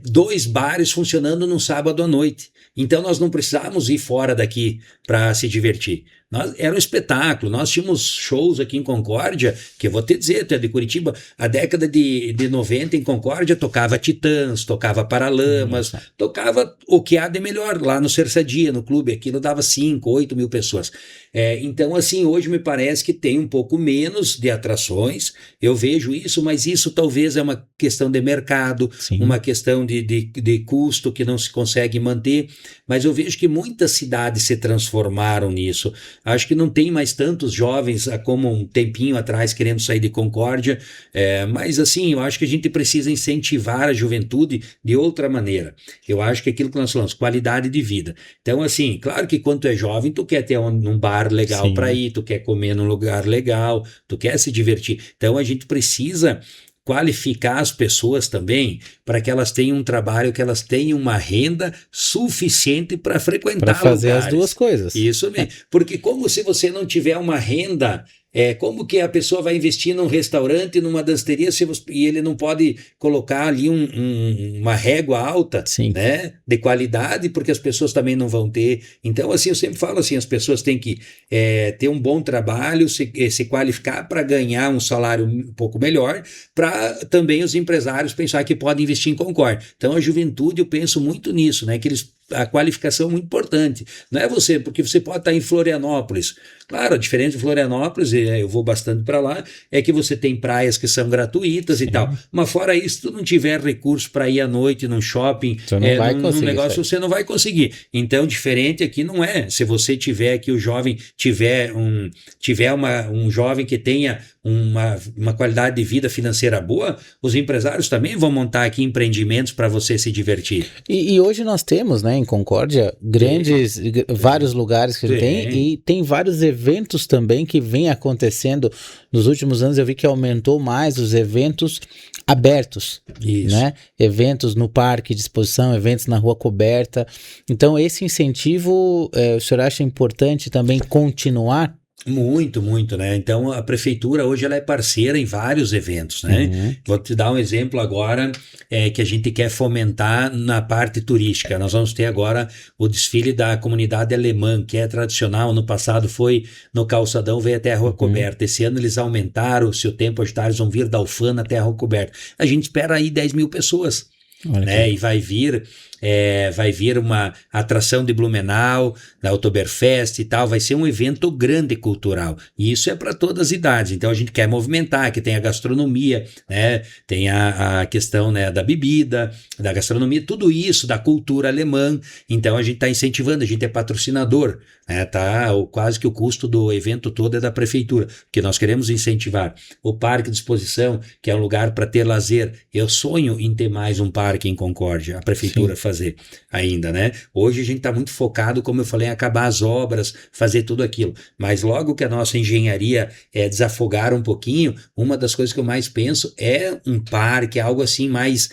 2 bares funcionando no sábado à noite, então nós não precisávamos ir fora daqui para se divertir. Era um espetáculo, nós tínhamos shows aqui em Concórdia, que eu vou te dizer, tu é de Curitiba, a década de 90 em Concórdia tocava Titãs, tocava Paralamas, tocava o que há de melhor lá no Cerçadia, no clube, aquilo dava 5, 8 mil pessoas. Então assim, hoje me parece que tem um pouco menos de atrações, eu vejo isso, mas isso talvez é uma questão de mercado, Sim. Uma questão de custo que não se consegue manter, mas eu vejo que muitas cidades se transformaram nisso. Acho que não tem mais tantos jovens como um tempinho atrás querendo sair de Concórdia, mas assim, eu acho que a gente precisa incentivar a juventude de outra maneira. Eu acho que aquilo que nós falamos, qualidade de vida. Então assim, claro que quando tu é jovem, tu quer ter um bar legal para ir, tu quer comer num lugar legal, tu quer se divertir. Então a gente precisa qualificar as pessoas também para que elas tenham um trabalho, que elas tenham uma renda suficiente para frequentar lugares. Para fazer as duas coisas. Isso mesmo. Porque como se você não tiver uma renda, como que a pessoa vai investir num restaurante, numa danceteria, e ele não pode colocar ali uma régua alta, né, de qualidade, porque as pessoas também não vão ter. Então, assim, eu sempre falo assim, as pessoas têm que ter um bom trabalho, se qualificar para ganhar um salário um pouco melhor, para também os empresários pensar que podem investir em Concórdia. Então, a juventude, eu penso muito nisso, né, que a qualificação é muito importante. Não é porque você pode estar em Florianópolis. Claro, a diferença de Florianópolis, eu vou bastante para lá, é que você tem praias que são gratuitas e tal. Mas fora isso, se tu não tiver recurso para ir à noite num shopping, num negócio, você não vai conseguir. Então, diferente aqui não é. Se você tiver que o jovem tiver um jovem que tenha uma qualidade de vida financeira boa, os empresários também vão montar aqui empreendimentos para você se divertir. E hoje nós temos, né, em Concórdia, vários lugares que a gente tem, e tem vários eventos também que vem acontecendo nos últimos anos. Eu vi que aumentou mais os eventos abertos, né? Eventos no parque de exposição, eventos na rua coberta. Então esse incentivo, o senhor acha importante também continuar? Muito, muito, né? Então a prefeitura hoje ela é parceira em vários eventos, né? Vou te dar um exemplo agora que a gente quer fomentar na parte turística. Nós vamos ter agora o desfile da comunidade alemã, que é tradicional. No passado foi no Calçadão, veio até a Rua Coberta. Esse ano eles aumentaram, se o tempo ajudar, eles vão vir da Alfana até a Rua Coberta. A gente espera aí 10 mil pessoas. Né? E vai vir uma atração de Blumenau, da Oktoberfest e tal, vai ser um evento grande cultural, e isso é para todas as idades. Então a gente quer movimentar, que tem a gastronomia, né? Tem a questão, né, da bebida, da gastronomia, tudo isso, da cultura alemã. Então a gente está incentivando, a gente é patrocinador, né? Quase que o custo do evento todo é da prefeitura, porque nós queremos incentivar o parque de exposição, que é um lugar para ter lazer. Eu sonho em ter mais um parque em Concórdia, a prefeitura fazer ainda, né? Hoje a gente está muito focado, como eu falei, em acabar as obras, fazer tudo aquilo, mas logo que a nossa engenharia desafogar um pouquinho, uma das coisas que eu mais penso é um parque, algo assim mais,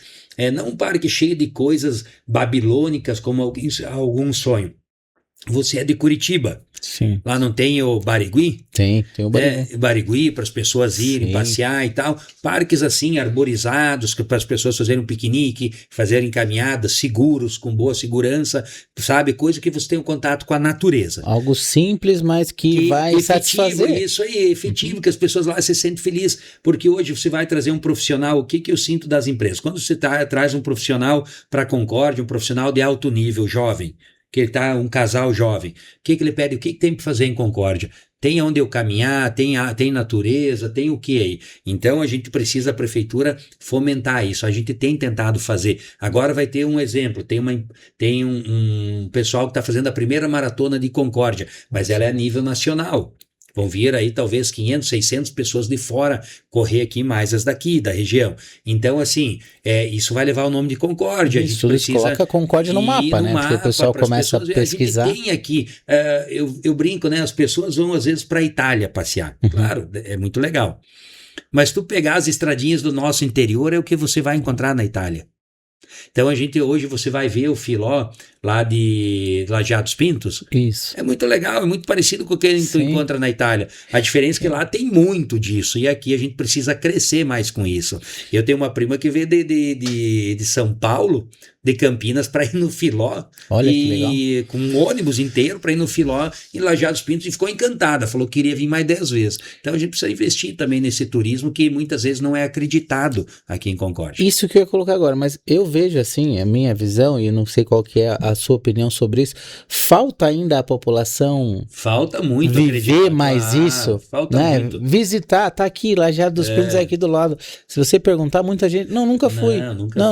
não um parque cheio de coisas babilônicas como algum sonho. Você é de Curitiba. Sim. Lá não tem o Barigui? Tem o Barigui. Barigui para as pessoas irem Sim. passear e tal. Parques assim, arborizados, para as pessoas fazerem um piquenique, fazerem caminhadas seguros, com boa segurança, sabe? Coisa que você tem um contato com a natureza. Algo simples, mas que vai satisfazer. Isso aí, efetivo, que as pessoas lá se sentem felizes. Porque hoje você vai trazer um profissional, o que eu sinto das empresas? Quando você traz um profissional para a Concórdia, um profissional de alto nível, jovem, que ele tá um casal jovem, o que ele pede? O que tem para fazer em Concórdia? Tem onde eu caminhar, tem natureza, tem o que aí? Então a gente precisa, a prefeitura, fomentar isso. A gente tem tentado fazer. Agora vai ter um exemplo, tem um pessoal que está fazendo a primeira maratona de Concórdia, mas ela é a nível nacional. Vão vir aí talvez 500, 600 pessoas de fora correr aqui, mais as daqui, da região. Então, assim, isso vai levar o nome de Concórdia. Isso, eles colocam Concórdia no mapa, né? Porque o pessoal começa a pesquisar. A gente tem aqui, eu brinco, né? As pessoas vão às vezes para a Itália passear. Claro, é muito legal. Mas tu pegar as estradinhas do nosso interior é o que você vai encontrar na Itália. Então hoje você vai ver o Filó lá de Lajeados Pintos. Isso. É muito legal, é muito parecido com o que tu encontra na Itália. A diferença é que lá tem muito disso e aqui a gente precisa crescer mais com isso. Eu tenho uma prima que veio de São Paulo, de Campinas, para ir no Filó. Olha que legal. Com um ônibus inteiro para ir no Filó em Lajeados Pintos e ficou encantada, falou que queria vir mais 10 vezes. Então a gente precisa investir também nesse turismo que muitas vezes não é acreditado aqui em Concórdia. Isso que eu ia colocar agora, mas eu vejo assim, a minha visão, e não sei qual que é a sua opinião sobre isso, falta ainda a população viver mais isso, falta né? muito. Visitar, tá aqui, Lajeados dos Pintos é aqui do lado. Se você perguntar, muita gente, nunca fui.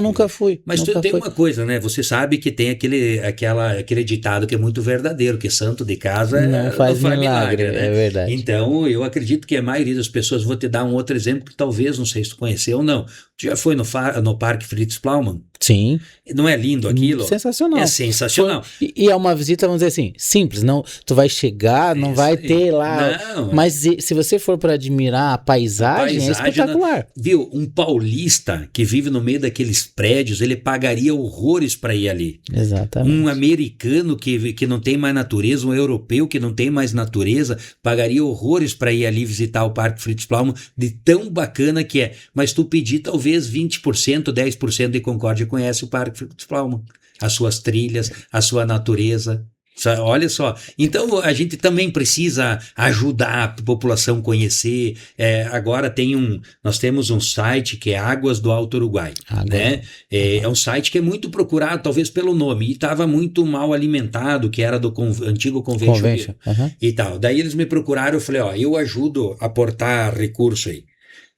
Nunca fui. Mas nunca tem uma coisa, né? Você sabe que tem aquele ditado que é muito verdadeiro, que santo de casa não faz milagre, né? É verdade. Então, eu acredito que a maioria das pessoas, vou te dar um outro exemplo que talvez, não sei se tu conheceu ou não. Tu já foi no Parque Fritz Plaumann? Sim. Não é lindo aquilo? Sensacional. É sensacional. E é uma visita, vamos dizer assim, simples. Não, tu vai chegar, não vai ter lá. Não. Mas se você for para admirar a paisagem, é espetacular. Viu? Um paulista que vive no meio daqueles prédios, ele pagaria horrores para ir ali. Exatamente. Um americano que não tem mais natureza, um europeu que não tem mais natureza, pagaria horrores para ir ali visitar o Parque Fritz Plaumann, de tão bacana que é. Mas tu pedir talvez 20%, 10% de Concórdia conhece o Parque Fritz Plaumann, as suas trilhas, a sua natureza. Olha só, então a gente também precisa ajudar a população a conhecer. Agora nós temos um site que é Águas do Alto Uruguai, né? É um site que é muito procurado, talvez pelo nome, e estava muito mal alimentado, que era do antigo Convention. E tal. Daí eles me procuraram, eu falei, eu ajudo a aportar recurso aí.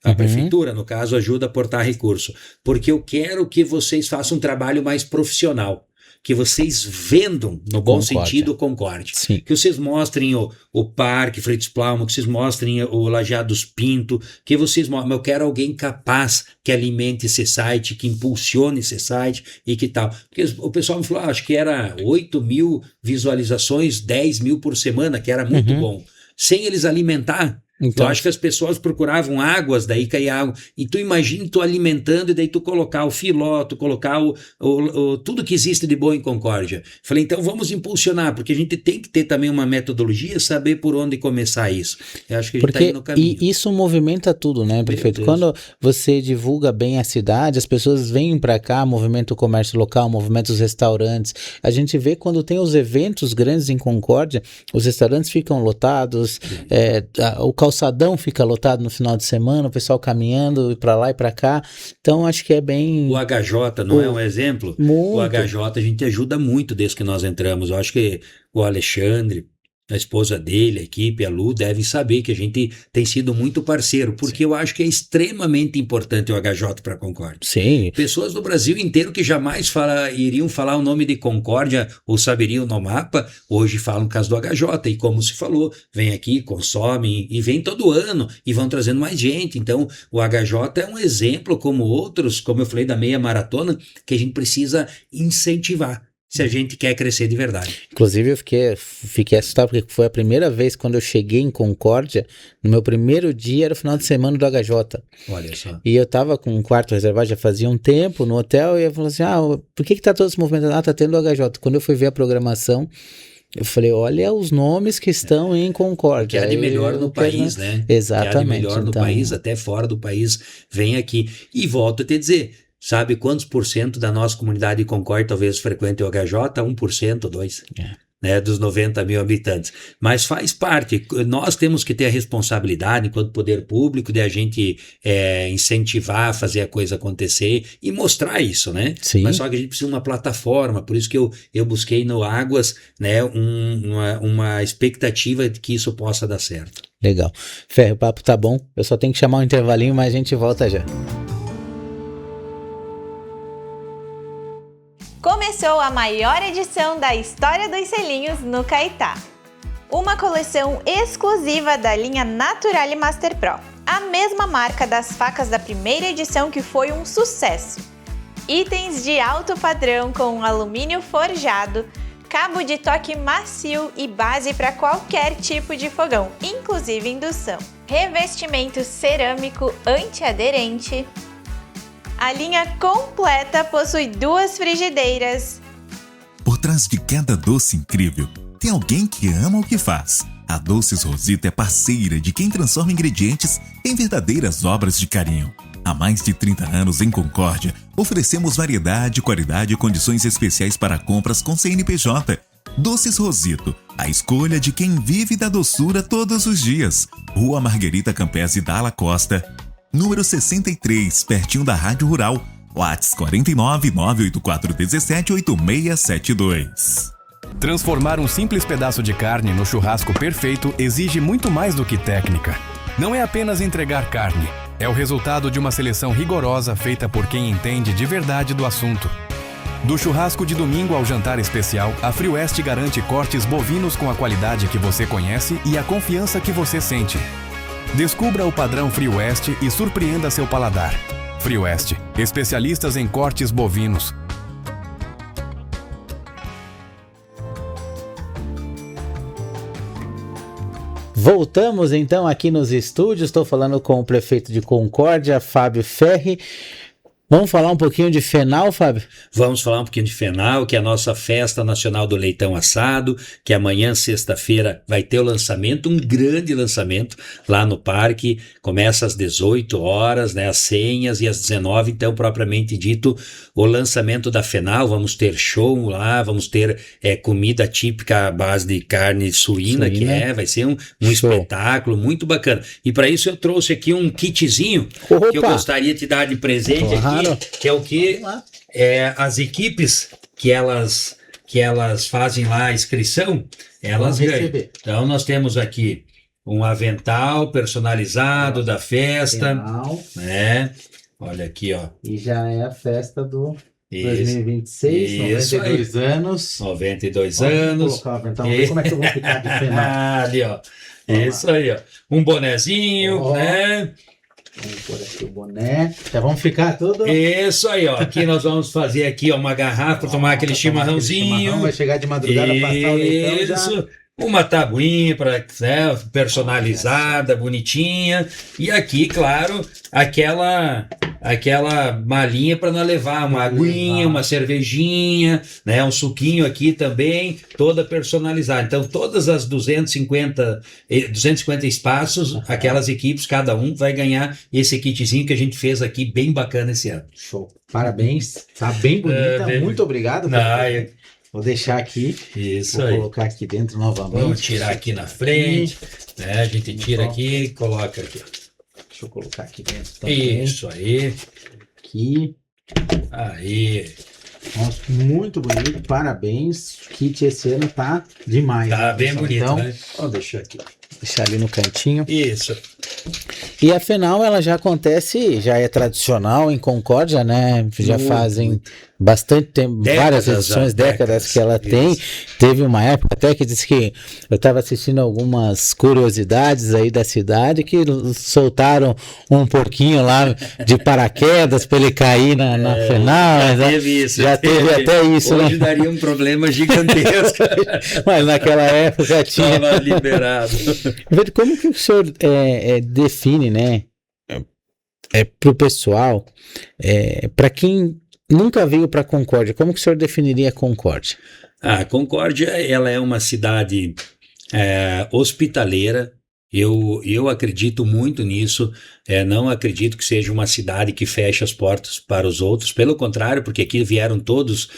A prefeitura, no caso, ajuda a aportar recurso, porque eu quero que vocês façam um trabalho mais profissional, que vocês vendam, no bom sentido, o Concórdia. Sim. Que vocês mostrem o Parque Fritz Plaumann, que vocês mostrem o Lajeados Pinto, que vocês mostrem, eu quero alguém capaz que alimente esse site, que impulsione esse site e que tal. Porque o pessoal me falou, acho que era 8 mil visualizações, 10 mil por semana, que era muito bom. Sem eles alimentar. Então, eu acho que as pessoas procuravam águas, daí caía água. E tu imagina tu alimentando e daí tu colocar o Filó, tu colocar tudo que existe de bom em Concórdia. Falei, então vamos impulsionar, porque a gente tem que ter também uma metodologia, saber por onde começar isso. Eu acho que a gente está indo no caminho. E isso movimenta tudo, né, prefeito? Quando você divulga bem a cidade, as pessoas vêm para cá, movimenta o comércio local, movimenta os restaurantes. A gente vê quando tem os eventos grandes em Concórdia, os restaurantes ficam lotados, o calçadão fica lotado no final de semana, o pessoal caminhando para lá e para cá. Então acho que é bem... O HJ não é um exemplo? Muito. O HJ a gente ajuda muito desde que nós entramos. Eu acho que o Alexandre, a esposa dele, a equipe, a Lu, devem saber que a gente tem sido muito parceiro, porque eu acho que é extremamente importante o HJ para Concórdia. Sim. Pessoas do Brasil inteiro que jamais iriam falar o nome de Concórdia ou saberiam no mapa, hoje falam o caso do HJ, e como se falou, vem aqui, consomem, e vem todo ano, e vão trazendo mais gente. Então, o HJ é um exemplo, como outros, como eu falei da meia maratona, que a gente precisa incentivar, se a gente quer crescer de verdade. Inclusive eu fiquei assustado, porque foi a primeira vez quando eu cheguei em Concórdia, no meu primeiro dia era o final de semana do HJ. Olha só. E eu tava com um quarto reservado já fazia um tempo no hotel, e eu falei assim, por que tá todo esse movimento? Tá tendo o HJ. Quando eu fui ver a programação, Eu falei, olha os nomes que estão em Concórdia. Que é de melhor no país, né? Exatamente. Que é de melhor no país, até fora do país, vem aqui. E volto a te dizer, sabe quantos por cento da nossa comunidade de Concórdia talvez frequente o HJ? 1%, 2%. Né, dos 90 mil habitantes, mas faz parte, nós temos que ter a responsabilidade enquanto poder público de a gente incentivar, fazer a coisa acontecer e mostrar isso, né? Sim. Mas só que a gente precisa de uma plataforma, por isso que eu busquei no Águas, né, uma expectativa de que isso possa dar certo. Legal. Ferre, o papo tá bom, eu só tenho que chamar um intervalinho, mas a gente volta já. Começou a maior edição da história dos selinhos no Caetá. Uma coleção exclusiva da linha Naturale Master Pro, a mesma marca das facas da primeira edição que foi um sucesso. Itens de alto padrão com alumínio forjado, cabo de toque macio e base para qualquer tipo de fogão, inclusive indução. Revestimento cerâmico antiaderente. A linha completa possui 2 frigideiras. Por trás de cada doce incrível, tem alguém que ama o que faz. A Doces Rosita é parceira de quem transforma ingredientes em verdadeiras obras de carinho. Há mais de 30 anos em Concórdia, oferecemos variedade, qualidade e condições especiais para compras com CNPJ. Doces Rosito, a escolha de quem vive da doçura todos os dias. Rua Marguerita Campese Dalla Costa, número 63, pertinho da Rádio Rural. WhatsApp 49 984 17 8672. Transformar um simples pedaço de carne no churrasco perfeito exige muito mais do que técnica. Não é apenas entregar carne, é o resultado de uma seleção rigorosa feita por quem entende de verdade do assunto. Do churrasco de domingo ao jantar especial, a Frioeste garante cortes bovinos com a qualidade que você conhece e a confiança que você sente. Descubra o padrão Frioeste e surpreenda seu paladar. Frioeste, especialistas em cortes bovinos. Voltamos então aqui nos estúdios, estou falando com o prefeito de Concórdia, Fábio Ferri. Vamos falar um pouquinho de FENAL, Fábio? Vamos falar um pouquinho de FENAL, que é a nossa Festa Nacional do Leitão Assado, que amanhã, sexta-feira, vai ter o lançamento, um grande lançamento lá no parque. Começa às 18 horas, né, as senhas, e às 19, então, propriamente dito, o lançamento da FENAL. Vamos ter show lá, vamos ter comida típica à base de carne suína, que vai ser um espetáculo muito bacana. E para isso eu trouxe aqui um kitzinho que eu gostaria de te dar de presente aqui. Que é o que as equipes que elas fazem lá a inscrição, elas ganham. Então nós temos aqui um avental personalizado da festa, né? Olha aqui, ó. E já é a festa do 2026, 92 anos. 92 anos. Vamos ver como é que eu vou ficar de FENAL. Ali, ó. Isso aí, ó. Um bonezinho, né? Vamos pôr aqui o boné. Já vamos ficar tudo. Isso aí, ó. Aqui nós vamos fazer aqui ó, uma garrafa para tomar aquele chimarrãozinho. Vai chegar de madrugada, passar o leitão já. Isso. Uma tabuinha para personalizada, bonitinha. E aqui, claro, aquela malinha para nós levar uma aguinha, uma cervejinha, né, um suquinho aqui também, toda personalizada. Então, todas as 250 espaços, aquelas equipes, cada um vai ganhar esse kitzinho que a gente fez aqui, bem bacana esse ano. Show. Parabéns. Tá bem bonita. Muito obrigado. Vou deixar aqui. Isso vou aí. Colocar aqui dentro novamente. Vamos tirar aqui na frente. Né? A gente tira aqui e coloca aqui. Deixa eu colocar aqui dentro também. Isso aí. Aqui. Aí. Nossa, muito bonito. Parabéns. O kit esse ano tá demais. Tá bem bonito, então, né? Vou deixar aqui. Deixar ali no cantinho. Isso. E a FENAL, ela já acontece, já é tradicional em Concórdia, né? Já fazem bastante tempo, várias edições, décadas que ela tem. Teve uma época até que disse que eu estava assistindo algumas curiosidades aí da cidade que soltaram um porquinho lá de paraquedas para ele cair na FENAL. Já teve isso. Já teve até isso. Hoje né? daria um problema gigantesco. Mas naquela época tinha. Estava liberado. Como que o senhor define, né? Para o pessoal, para quem nunca veio para Concórdia, como que o senhor definiria Concórdia? Concórdia, ela é uma cidade hospitaleira. Eu acredito muito nisso, não acredito que seja uma cidade que feche as portas para os outros, pelo contrário, porque aqui vieram todos,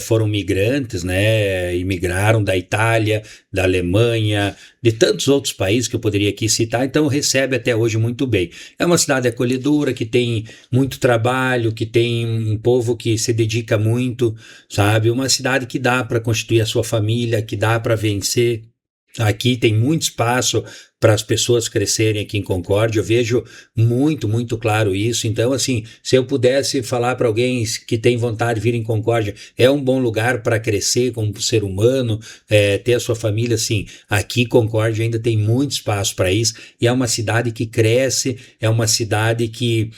foram migrantes, né, imigraram da Itália, da Alemanha, de tantos outros países que eu poderia aqui citar, então recebe até hoje muito bem. É uma cidade acolhedora, que tem muito trabalho, que tem um povo que se dedica muito, sabe, uma cidade que dá para constituir a sua família, que dá para vencer. Aqui tem muito espaço para as pessoas crescerem aqui em Concórdia, eu vejo muito, muito claro isso. Então, assim, se eu pudesse falar para alguém que tem vontade de vir em Concórdia, é um bom lugar para crescer como ser humano, ter a sua família, assim, aqui Concórdia ainda tem muito espaço para isso, e é uma cidade que cresce, é uma cidade que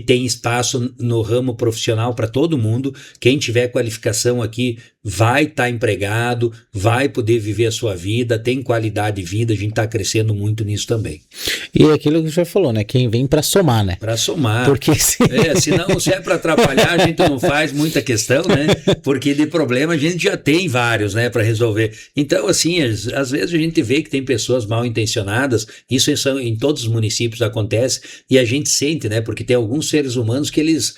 tem espaço no ramo profissional para todo mundo. Quem tiver qualificação aqui vai estar empregado, vai poder viver a sua vida, tem qualidade de vida, a gente está crescendo muito nisso também. E aquilo que o senhor falou, né? Quem vem para somar, né? Para somar. Porque senão, se é para atrapalhar, a gente não faz muita questão, né? Porque de problema a gente já tem vários, né, para resolver. Então, assim, às vezes a gente vê que tem pessoas mal intencionadas, isso em todos os municípios acontece, e a gente sente, né? Porque tem alguns seres humanos que eles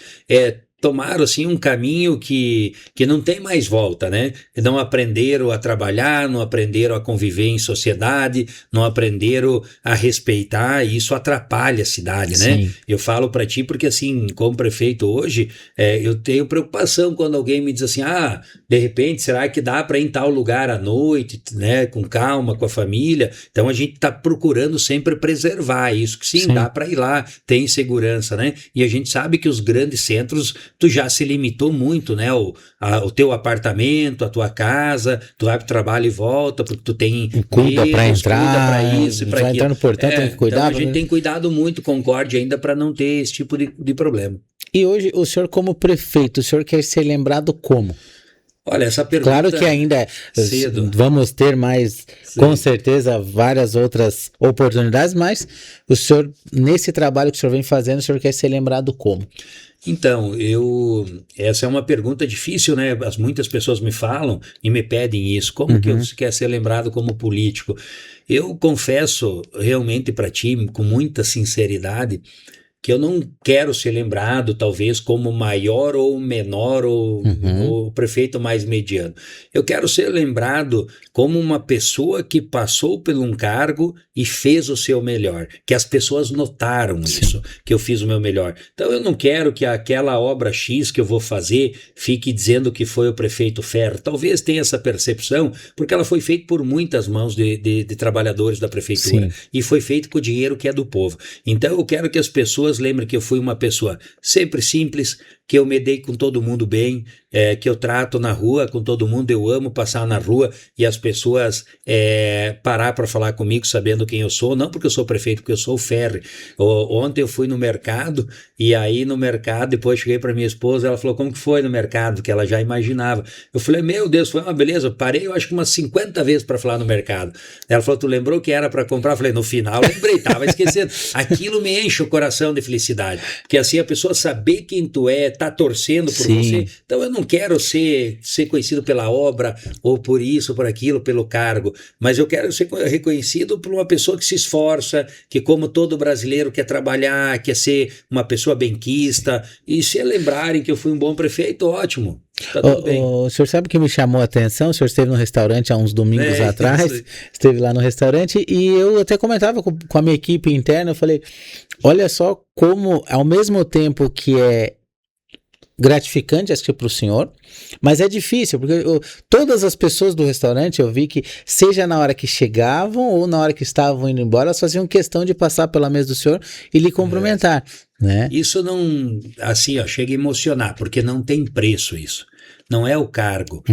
tomaram assim um caminho que não tem mais volta, né? Não aprenderam a trabalhar, não aprenderam a conviver em sociedade, não aprenderam a respeitar, e isso atrapalha a cidade, né? Sim. Eu falo para ti porque, assim, como prefeito hoje, eu tenho preocupação quando alguém me diz assim, de repente, será que dá para ir em tal lugar à noite, né? Com calma, com a família? Então a gente está procurando sempre preservar isso, que sim. Dá para ir lá, tem segurança, né? E a gente sabe que os grandes centros, tu já se limitou muito, né? O teu apartamento, a tua casa, tu vai pro trabalho e volta, porque tu tem cuida para entrar, cuida para isso, para aquilo. Entrar no portão, tem que cuidar. Então a gente tem cuidado muito, Concórdia, ainda para não ter esse tipo de problema. E hoje, o senhor como prefeito, o senhor quer ser lembrado como? Olha, essa pergunta... Claro que ainda cedo. Vamos ter mais, sim, com certeza, várias outras oportunidades, mas o senhor, nesse trabalho que o senhor vem fazendo, o senhor quer ser lembrado como? Então, essa é uma pergunta difícil, né? Muitas pessoas me falam e me pedem isso. Como que você quer ser lembrado como político? Eu confesso realmente para ti, com muita sinceridade, que eu não quero ser lembrado, talvez, como maior ou menor ou o prefeito mais mediano. Eu quero ser lembrado como uma pessoa que passou por um cargo e fez o seu melhor, que as pessoas notaram isso, que eu fiz o meu melhor. Então eu não quero que aquela obra X que eu vou fazer fique dizendo que foi o prefeito Ferro. Talvez tenha essa percepção, porque ela foi feita por muitas mãos de trabalhadores da prefeitura. Sim. E foi feita com o dinheiro que é do povo. Então eu quero que as pessoas lembrem que eu fui uma pessoa sempre simples, que eu me dei com todo mundo bem, que eu trato na rua com todo mundo, eu amo passar na rua e as pessoas parar para falar comigo sabendo quem eu sou, não porque eu sou prefeito, porque eu sou o Ferri. Ontem eu fui no mercado, e aí no mercado, depois cheguei para minha esposa, ela falou, como que foi no mercado? Que ela já imaginava. Eu falei, meu Deus, foi uma beleza, eu parei eu acho que umas 50 vezes para falar no mercado. Ela falou, tu lembrou que era para comprar? Eu falei, no final lembrei, tava esquecendo. Aquilo me enche o coração de felicidade, porque assim a pessoa saber quem tu é, tá torcendo por você. Então eu não quero ser conhecido pela obra, ou por isso, por aquilo, pelo cargo, mas eu quero ser reconhecido por uma pessoa que se esforça, que como todo brasileiro quer trabalhar, quer ser uma pessoa benquista, e se lembrarem que eu fui um bom prefeito, ótimo. Tá tudo bem. O senhor sabe que me chamou a atenção? O senhor esteve no restaurante há uns domingos atrás, esteve lá no restaurante, e eu até comentava com a minha equipe interna, eu falei, olha só como, ao mesmo tempo que é gratificante assistir para o senhor, mas é difícil, porque todas as pessoas do restaurante, eu vi que, seja na hora que chegavam ou na hora que estavam indo embora, elas faziam questão de passar pela mesa do senhor e lhe cumprimentar. Né? Isso não, assim, chega a emocionar, porque não tem preço isso. não é o cargo.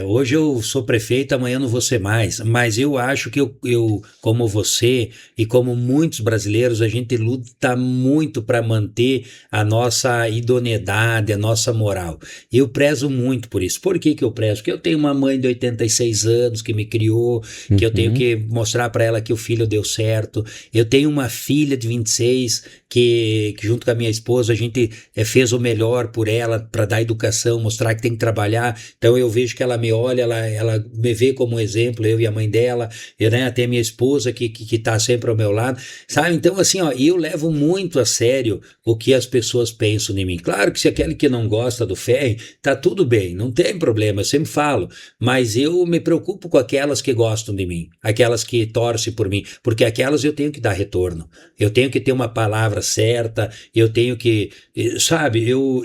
Hoje eu sou prefeito, amanhã não vou ser mais, mas eu acho que eu como você e como muitos brasileiros, a gente luta muito para manter a nossa idoneidade, a nossa moral. Eu prezo muito por isso. Por que eu prezo? Porque eu tenho uma mãe de 86 anos que me criou, que eu tenho que mostrar para ela que o filho deu certo. Eu tenho uma filha de 26 que junto com a minha esposa a gente fez o melhor por ela, para dar educação, mostrar que tem que trabalhar. Então eu vejo que ela me olha, ela me vê como exemplo, eu e a mãe dela, né, até a minha esposa que tá sempre ao meu lado, sabe? Então assim, ó, eu levo muito a sério o que as pessoas pensam em mim. Claro que se aquele que não gosta do Ferri, tá tudo bem, não tem problema, eu sempre falo, mas eu me preocupo com aquelas que gostam de mim, aquelas que torcem por mim, porque aquelas eu tenho que dar retorno, eu tenho que ter uma palavra certa, eu tenho que, sabe, eu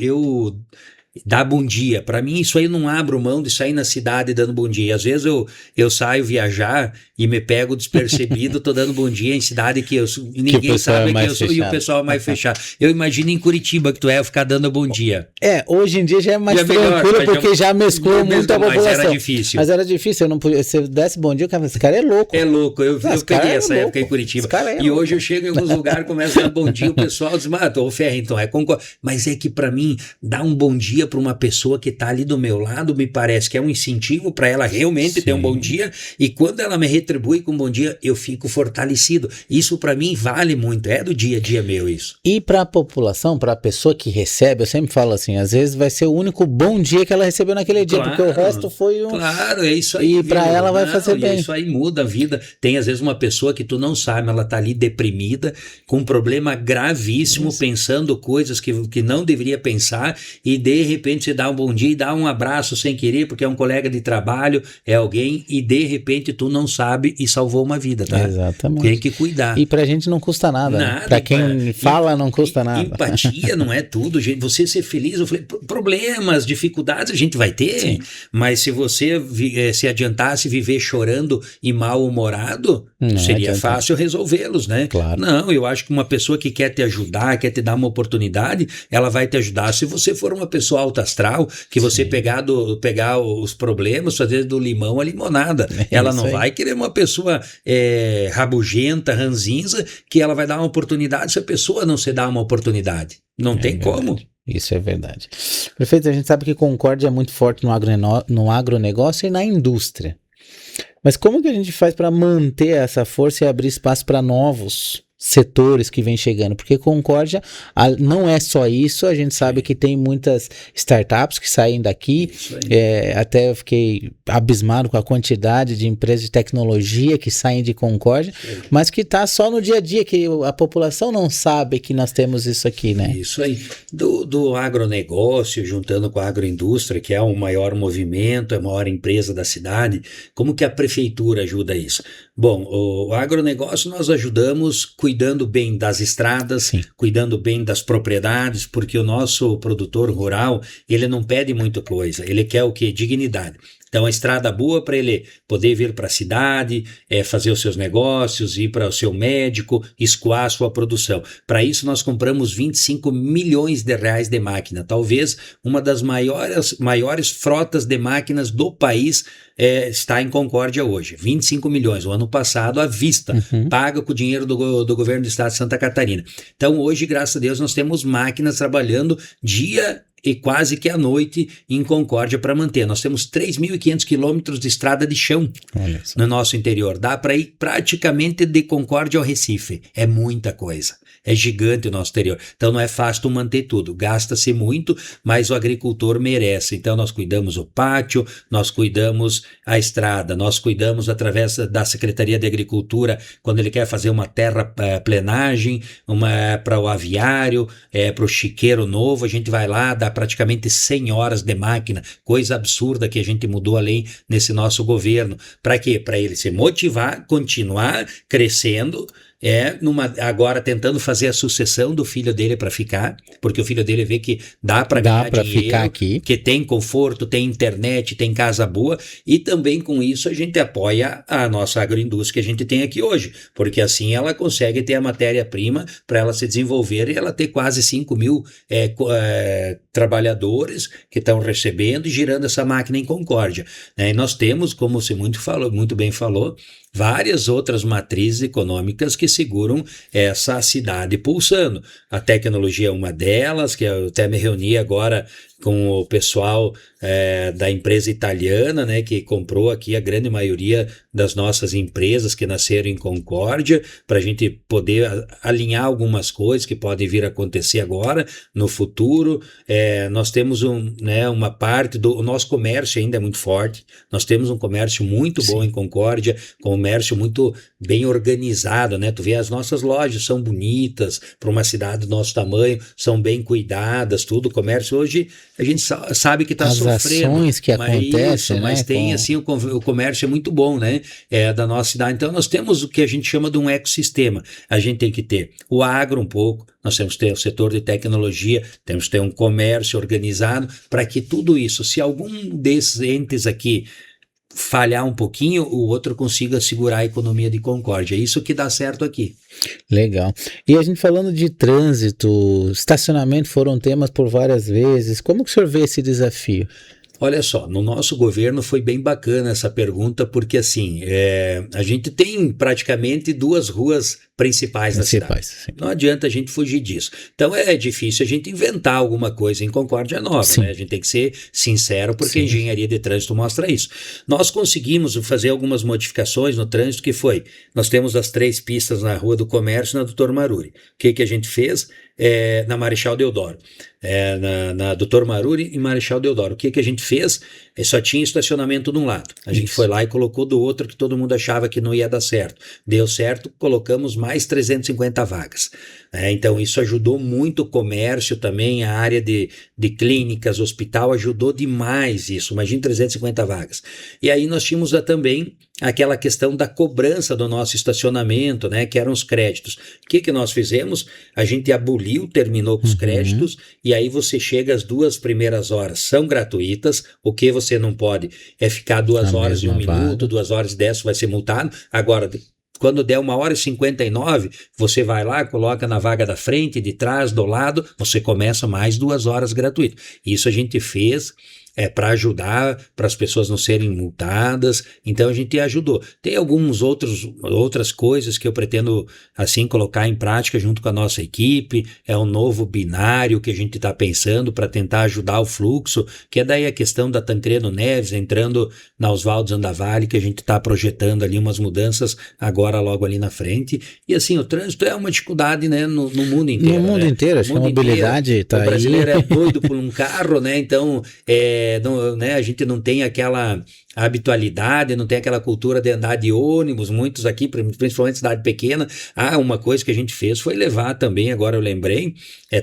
dar bom dia. Para mim, isso aí eu não abro mão de sair na cidade dando bom dia. Às vezes eu saio viajar e me pego despercebido, tô dando bom dia em cidade que ninguém sabe que eu sou e o pessoal é mais fechado. Eu imagino em Curitiba que tu é ficar dando bom dia. Hoje em dia já é mais tranquilo, porque já mesclou muito a população. Mas era difícil. Mas era difícil, eu não podia, se eu desse bom dia, esse cara é louco. É louco, eu peguei essa época em Curitiba. E hoje eu chego em alguns lugares, começo a dar bom dia, o pessoal diz, ô Ferri, então concordo. Mas é que para mim, dar um bom dia para uma pessoa que está ali do meu lado, me parece que é um incentivo para ela realmente ter um bom dia, e quando ela me retribui com um bom dia, eu fico fortalecido. Isso para mim vale muito, é do dia a dia meu isso. E para a população, para a pessoa que recebe, eu sempre falo assim, às vezes vai ser o único bom dia que ela recebeu naquele dia, porque o resto foi um... Claro, é isso aí. E para ela vai fazer bem. Isso aí muda a vida. Tem às vezes uma pessoa que tu não sabe, ela tá ali deprimida, com um problema gravíssimo, pensando coisas que não deveria pensar, e de repente você dá um bom dia e dá um abraço sem querer, porque é um colega de trabalho, é alguém, e de repente tu não sabe e salvou uma vida, tá? Exatamente. Tem que cuidar. E pra gente não custa nada. Né? Pra quem fala não custa nada. Empatia não é tudo, gente. Você ser feliz, eu falei, problemas, dificuldades a gente vai ter, mas se você se adiantasse viver chorando e mal-humorado, seria fácil resolvê-los, né? Claro. Não, eu acho que uma pessoa que quer te ajudar, quer te dar uma oportunidade, ela vai te ajudar. Se você for uma pessoa alta astral, que você pegar os problemas, fazer do limão a limonada. Ela não vai querer uma pessoa rabugenta, ranzinza, que ela vai dar uma oportunidade se a pessoa não se dá uma oportunidade. Não tem como. Isso é verdade. Prefeito, a gente sabe que Concórdia é muito forte no agronegócio e na indústria. Mas como que a gente faz para manter essa força e abrir espaço para novos setores que vem chegando? Porque Concórdia não é só isso, a gente sabe que tem muitas startups que saem daqui, até eu fiquei abismado com a quantidade de empresas de tecnologia que saem de Concórdia, mas que está só no dia a dia, que a população não sabe que nós temos isso aqui, né? Isso aí, do agronegócio, juntando com a agroindústria, que é o maior movimento, é a maior empresa da cidade, como que a prefeitura ajuda isso? Bom, o agronegócio nós ajudamos cuidando bem das estradas, cuidando bem das propriedades, porque o nosso produtor rural, ele não pede muita coisa, ele quer o quê? Dignidade. Então, a estrada boa para ele poder vir para a cidade, fazer os seus negócios, ir para o seu médico, escoar a sua produção. Para isso, nós compramos 25 milhões de reais de máquina. Talvez uma das maiores frotas de máquinas do país está em Concórdia hoje. 25 milhões. O ano passado, à vista, paga com o dinheiro do governo do estado de Santa Catarina. Então, hoje, graças a Deus, nós temos máquinas trabalhando dia e quase que à noite em Concórdia para manter. Nós temos 3.500 quilômetros de estrada de chão no nosso interior. Dá para ir praticamente de Concórdia ao Recife. É muita coisa. É gigante o nosso interior. Então não é fácil tu manter tudo. Gasta-se muito, mas o agricultor merece. Então nós cuidamos o pátio, nós cuidamos a estrada, nós cuidamos através da Secretaria de Agricultura, quando ele quer fazer uma terraplenagem, para o aviário, para o chiqueiro novo, a gente vai lá, dá praticamente 100 horas de máquina, coisa absurda que a gente mudou a lei nesse nosso governo. Para quê? Para ele se motivar, continuar crescendo, agora tentando fazer a sucessão do filho dele para ficar, porque o filho dele vê que dá para ganhar dinheiro, ficar aqui, que tem conforto, tem internet, tem casa boa, e também com isso a gente apoia a nossa agroindústria que a gente tem aqui hoje, porque assim ela consegue ter a matéria-prima para ela se desenvolver e ela ter quase 5 mil trabalhadores que estão recebendo e girando essa máquina em Concórdia, né? E nós temos, como você muito bem falou, várias outras matrizes econômicas que seguram essa cidade pulsando. A tecnologia é uma delas, que eu até me reuni agora com o pessoal da empresa italiana, né, que comprou aqui a grande maioria das nossas empresas que nasceram em Concórdia, para a gente poder alinhar algumas coisas que podem vir a acontecer agora, no futuro. Nós temos uma parte do nosso comércio ainda é muito forte, nós temos um comércio muito bom em Concórdia, comércio muito bem organizado, né? Tu vê, as nossas lojas são bonitas, para uma cidade do nosso tamanho, são bem cuidadas, tudo. O comércio hoje, a gente sabe que está sofrendo. As ações que acontecem, mas né? tem, assim, o comércio é muito bom, né? Da nossa cidade. Então, nós temos o que a gente chama de um ecossistema. A gente tem que ter o agro um pouco, nós temos que ter o setor de tecnologia, temos que ter um comércio organizado, para que tudo isso, se algum desses entes aqui falhar um pouquinho, o outro consiga segurar a economia de Concórdia. É isso que dá certo aqui. Legal. E a gente falando de trânsito, estacionamento foram temas por várias vezes. Como que o senhor vê esse desafio? Olha só, no nosso governo foi bem bacana essa pergunta, porque assim, a gente tem praticamente 2 ruas principais da cidade. Sim. Não adianta a gente fugir disso. Então é difícil a gente inventar alguma coisa em Concórdia Nova, né? A gente tem que ser sincero, porque a engenharia de trânsito mostra isso. Nós conseguimos fazer algumas modificações no trânsito, que foi, nós temos as 3 pistas na Rua do Comércio e na Doutor Maruri. O que a gente fez? Na Marechal Deodoro, na Doutor Maruri e Marechal Deodoro. O que a gente fez? Só tinha estacionamento de um lado. A gente foi lá e colocou do outro, que todo mundo achava que não ia dar certo. Deu certo, colocamos mais 350 vagas. Então isso ajudou muito o comércio também, a área de clínicas, hospital, ajudou demais isso. Imagina 350 vagas. E aí nós tínhamos também aquela questão da cobrança do nosso estacionamento, né, que eram os créditos. O que nós fizemos? A gente aboliu, terminou com os créditos, e aí você chega, às 2 primeiras horas são gratuitas. O que você não pode é ficar 2 horas e 1 minuto, 2 horas e 10, vai ser multado. Agora, quando der 1h59, você vai lá, coloca na vaga da frente, de trás, do lado, você começa mais 2 horas gratuito. Isso a gente fez para ajudar, para as pessoas não serem multadas. Então a gente ajudou. Tem outras coisas que eu pretendo assim colocar em prática junto com a nossa equipe. É um novo binário que a gente está pensando para tentar ajudar o fluxo, que é daí a questão da Tancredo Neves entrando na Oswaldo Zandavalli, que a gente está projetando ali umas mudanças agora logo ali na frente. E assim, o trânsito é uma dificuldade, né, no mundo inteiro. No mundo inteiro, acho que a mobilidade está aí. O brasileiro é doido por um carro, né? Então a gente não tem aquela habitualidade, não tem aquela cultura de andar de ônibus, muitos aqui, principalmente cidade pequena. Uma coisa que a gente fez foi levar também, agora eu lembrei,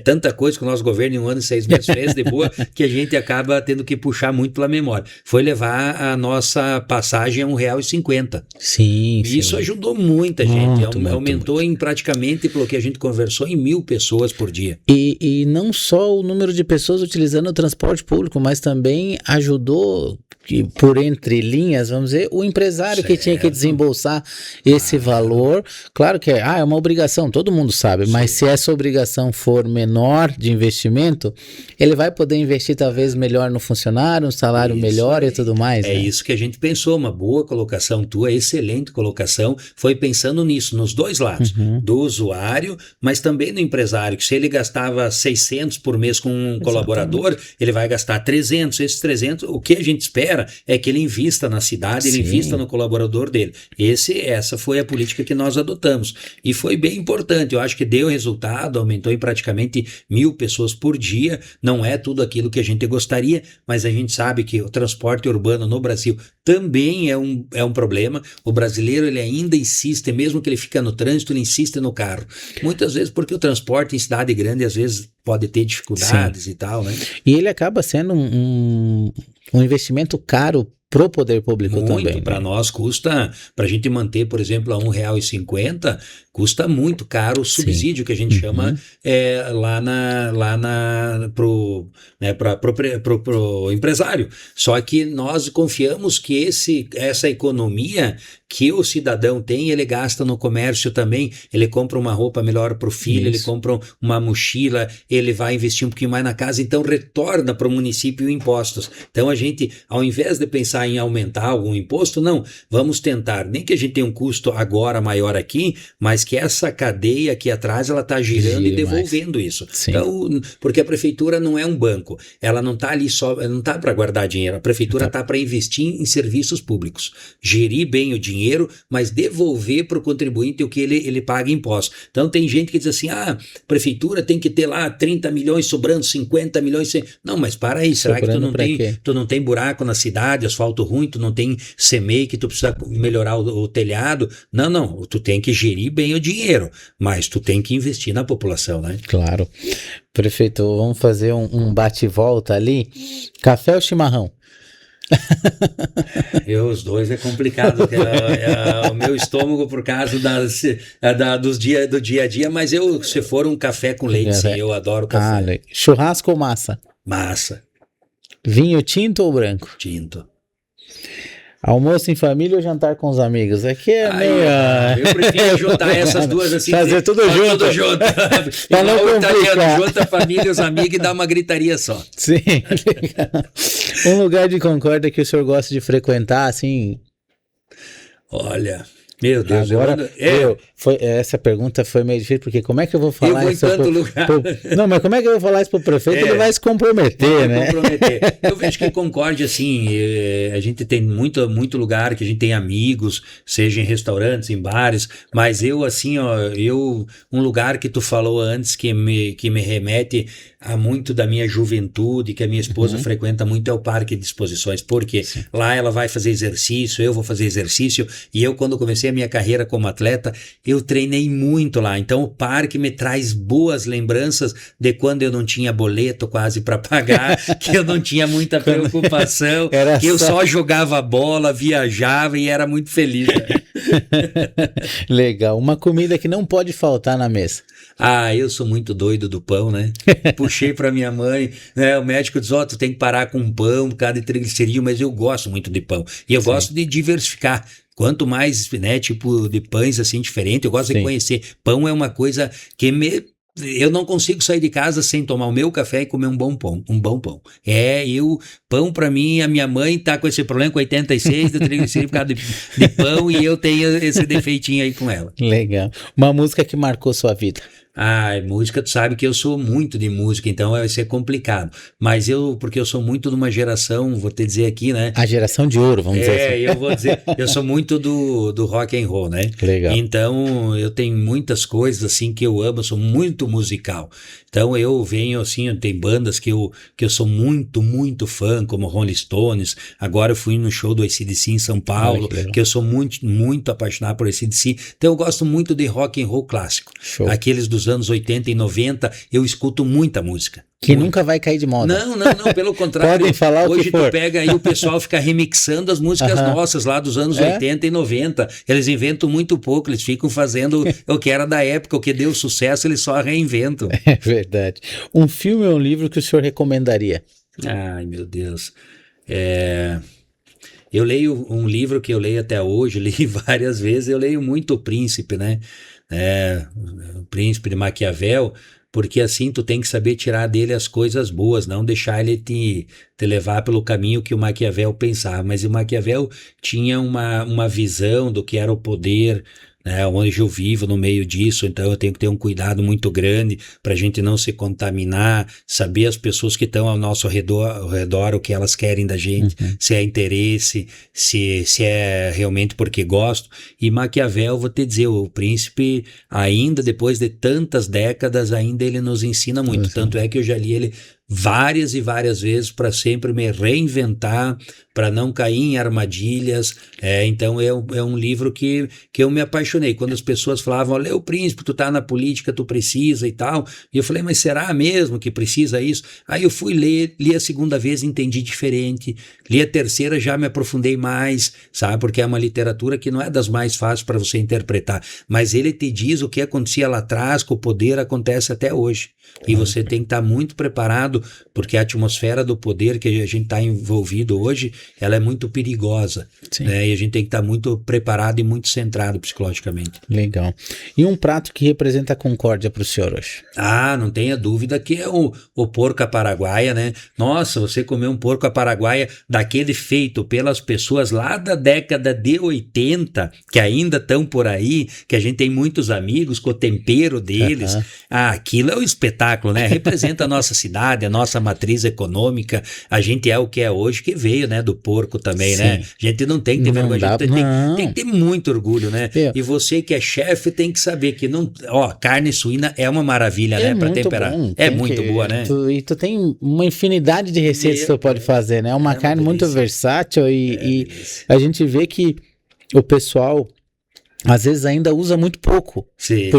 tanta coisa que o nosso governo em 1 ano e 6 meses fez de boa, que a gente acaba tendo que puxar muito pela memória. Foi levar a nossa passagem a R$1,50. Sim. Isso ajudou muita gente, aumentou em praticamente, pelo que a gente conversou, em 1.000 pessoas por dia. E não só o número de pessoas utilizando o transporte público, mas também ajudou, por entre linhas, vamos dizer, o empresário que tinha que desembolsar esse valor. Claro que é uma obrigação, todo mundo sabe, mas se essa obrigação for menor de investimento, ele vai poder investir talvez melhor no funcionário, um salário melhor e tudo mais. É, né? Isso que a gente pensou, uma boa colocação tua, excelente colocação, foi pensando nisso, nos dois lados, do usuário, mas também do empresário, que se ele gastava 600 por mês com um colaborador, ele vai gastar 300, esses 300, o que a gente espera é que ele invista na cidade, ele invista no colaborador dele. Essa foi a política que nós adotamos. E foi bem importante, eu acho que deu resultado, aumentou em praticamente 1.000 pessoas por dia. Não é tudo aquilo que a gente gostaria, mas a gente sabe que o transporte urbano no Brasil também é um problema. O brasileiro, ele ainda insiste, mesmo que ele fica no trânsito, ele insiste no carro. Muitas vezes porque o transporte em cidade grande, às vezes, pode ter dificuldades e tal, né? E ele acaba sendo um investimento caro pro poder público também. Muito, para nós custa, para a gente manter, por exemplo, a R$1,50, custa muito caro o subsídio que a gente chama pro empresário. Só que nós confiamos que essa economia que o cidadão tem, ele gasta no comércio também, ele compra uma roupa melhor para o filho, ele compra uma mochila, ele vai investir um pouquinho mais na casa, então retorna para o município impostos. Então a gente, ao invés de pensar em aumentar algum imposto, não, vamos tentar, nem que a gente tenha um custo agora maior aqui, mas que essa cadeia aqui atrás, ela está girando e devolvendo isso. Sim. Então, porque a prefeitura não é um banco, ela não está ali só, ela não está para guardar dinheiro, a prefeitura está para investir em serviços públicos, gerir bem o dinheiro, mas devolver para o contribuinte o que ele paga imposto. Então tem gente que diz assim, a prefeitura tem que ter lá 30 milhões sobrando, 50 milhões, não, mas para aí, será que tu não tem buraco na cidade, asfalto ruim, tu não tem CEMEI que tu precisa melhorar o telhado? Não, tu tem que gerir bem o dinheiro, mas tu tem que investir na população, né? Claro. Prefeito, vamos fazer um bate-volta ali, café ou chimarrão? Os dois é complicado, o meu estômago por causa do dia a dia, mas se for um café com leite, sim, eu adoro café. Churrasco ou massa? Massa. Vinho tinto ou branco? Tinto. Almoço em família ou jantar com os amigos? Aqui é meio... Eu prefiro juntar essas duas assim. Fazer tudo junto. Pra não complicar. Junta a família e os amigos e dá uma gritaria só. Sim. Um lugar de Concórdia que o senhor gosta de frequentar, assim... Olha... Meu Deus, agora essa pergunta foi meio difícil, porque como é que eu vou falar isso? Não, mas como é que eu vou falar isso pro prefeito? Ele vai se comprometer, né? Eu vejo que Concórdia, assim, a gente tem muito lugar que a gente tem amigos, seja em restaurantes, em bares, mas um lugar que tu falou antes que me remete a muito da minha juventude, que a minha esposa frequenta muito, é o Parque de Exposições, porque lá ela vai fazer exercício, eu vou fazer exercício, e eu, quando comecei a minha carreira como atleta, eu treinei muito lá, então o parque me traz boas lembranças de quando eu não tinha boleto quase para pagar, que eu não tinha muita preocupação, que eu só jogava bola, viajava e era muito feliz. Legal, uma comida que não pode faltar na mesa. Eu sou muito doido do pão, né? Puxei pra minha mãe, né? O médico diz, tu tem que parar com pão, por causa de triglicerídeo, mas eu gosto muito de pão. E eu gosto de diversificar. Quanto mais, né, tipo de pães assim diferente, eu gosto de conhecer. Pão é uma coisa que eu não consigo sair de casa sem tomar o meu café e comer um bom pão. Pão pra mim, a minha mãe tá com esse problema com 86 de triglicerídeo por causa de pão e eu tenho esse defeitinho aí com ela. Legal. Uma música que marcou sua vida? Música, tu sabe que eu sou muito de música, então vai ser complicado. Mas porque eu sou muito de uma geração, vou te dizer aqui, né? A geração de ouro, vamos dizer assim. Eu vou dizer, eu sou muito do rock and roll, né? Legal. Então, eu tenho muitas coisas assim que eu amo, eu sou muito musical. Então, eu venho assim, tem bandas que eu sou muito, muito fã, como Rolling Stones. Agora eu fui no show do AC/DC em São Paulo, que eu sou muito, muito apaixonado por AC/DC. Então, eu gosto muito de rock and roll clássico. Show. Aqueles dos anos 80 e 90, eu escuto muita música. Que nunca vai cair de moda. Não, pelo contrário. Podem falar hoje o que for. Tu pega aí, o pessoal fica remixando as músicas nossas lá dos anos 80 e 90. Eles inventam muito pouco, eles ficam fazendo o que era da época, o que deu sucesso, eles só reinventam. É verdade. Um filme ou um livro que o senhor recomendaria? Ai, meu Deus. Eu leio um livro que eu leio até hoje, li várias vezes, eu leio muito O Príncipe, né? O Príncipe de Maquiavel, porque assim tu tem que saber tirar dele as coisas boas, não deixar ele te levar pelo caminho que o Maquiavel pensava. Mas o Maquiavel tinha uma visão do que era o poder, né, onde eu vivo no meio disso, então eu tenho que ter um cuidado muito grande para a gente não se contaminar, saber as pessoas que estão ao nosso redor, o que elas querem da gente, se é interesse, se é realmente porque gosto. E Maquiavel, vou te dizer, o Príncipe, ainda depois de tantas décadas, ainda ele nos ensina muito, tanto é que eu já li ele várias e várias vezes para sempre me reinventar, para não cair em armadilhas. Então é um livro que eu me apaixonei. Quando as pessoas falavam, lê o Príncipe, tu tá na política, tu precisa e tal. E eu falei, mas será mesmo que precisa isso? Aí eu fui ler, li a segunda vez, entendi diferente. Li a terceira, já me aprofundei mais, sabe? Porque é uma literatura que não é das mais fáceis para você interpretar. Mas ele te diz o que acontecia lá atrás, com o poder, acontece até hoje. E você tem que estar muito preparado, porque a atmosfera do poder que a gente está envolvido hoje, ela é muito perigosa, né? E a gente tem que estar muito preparado e muito centrado psicologicamente. Legal. E um prato que representa a concórdia para o senhor hoje? Não tenha dúvida que é o porco à paraguaia, né? Nossa, você comer um porco à paraguaia daquele feito pelas pessoas lá da década de 80, que ainda estão por aí, que a gente tem muitos amigos com o tempero deles. Aquilo é o espetáculo, né? Representa a nossa cidade, a nossa matriz econômica. A gente é o que é hoje, que veio, né, do porco também, né? A gente não tem que ter vergonha, a gente tem que ter muito orgulho, né? E você que é chefe tem que saber que carne suína é uma maravilha, né, para temperar. É muito boa, né? E tu tem uma infinidade de receitas que tu pode fazer, né? É uma carne muito versátil e a gente vê que o pessoal às vezes ainda usa muito pouco. Sim.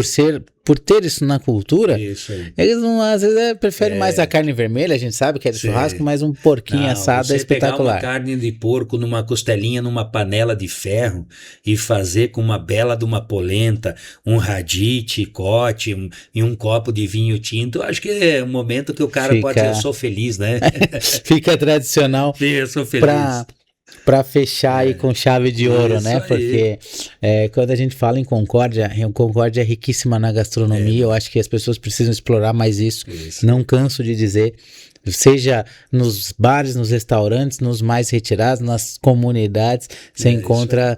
Por ter isso na cultura. Isso aí. Eles não, às vezes preferem mais a carne vermelha, a gente sabe que é de churrasco, mas um porquinho assado é espetacular. Pegar uma carne de porco numa costelinha, numa panela de ferro e fazer com uma bela de uma polenta, um radite, cote e um copo de vinho tinto, acho que é um momento que o cara pode dizer, eu sou feliz, né? Fica tradicional. Sim, eu sou feliz. Para fechar aí com chave de ouro, né? Porque quando a gente fala em Concórdia é riquíssima na gastronomia. Eu acho que as pessoas precisam explorar mais isso. Não canso de dizer. Seja nos bares, nos restaurantes, nos mais retirados, nas comunidades, você encontra...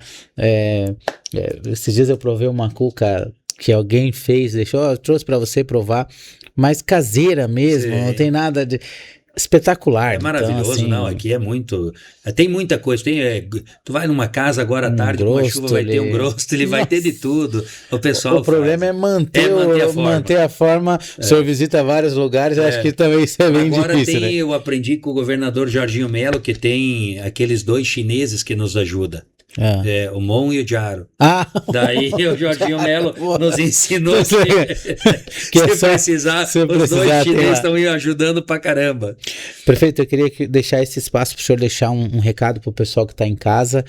esses dias eu provei uma cuca que alguém fez, trouxe para você provar, mas caseira mesmo, não tem nada de... espetacular. É maravilhoso, então, assim, não, aqui é muito, tem muita coisa, tu vai numa casa agora à tarde, com a chuva vai ter um grosto, ele vai ter de tudo, o pessoal o problema é manter a forma. O senhor visita vários lugares, eu acho que também isso é bem difícil, né? Eu aprendi com o governador Jorginho Melo, que tem aqueles 2 chineses que nos ajudam. O Mon e o Jaro. Daí o Jorginho Melo nos ensinou que se precisar, os 2 chineses estão ajudando pra caramba. Prefeito, eu queria deixar esse espaço para o senhor deixar um recado pro pessoal que está em casa.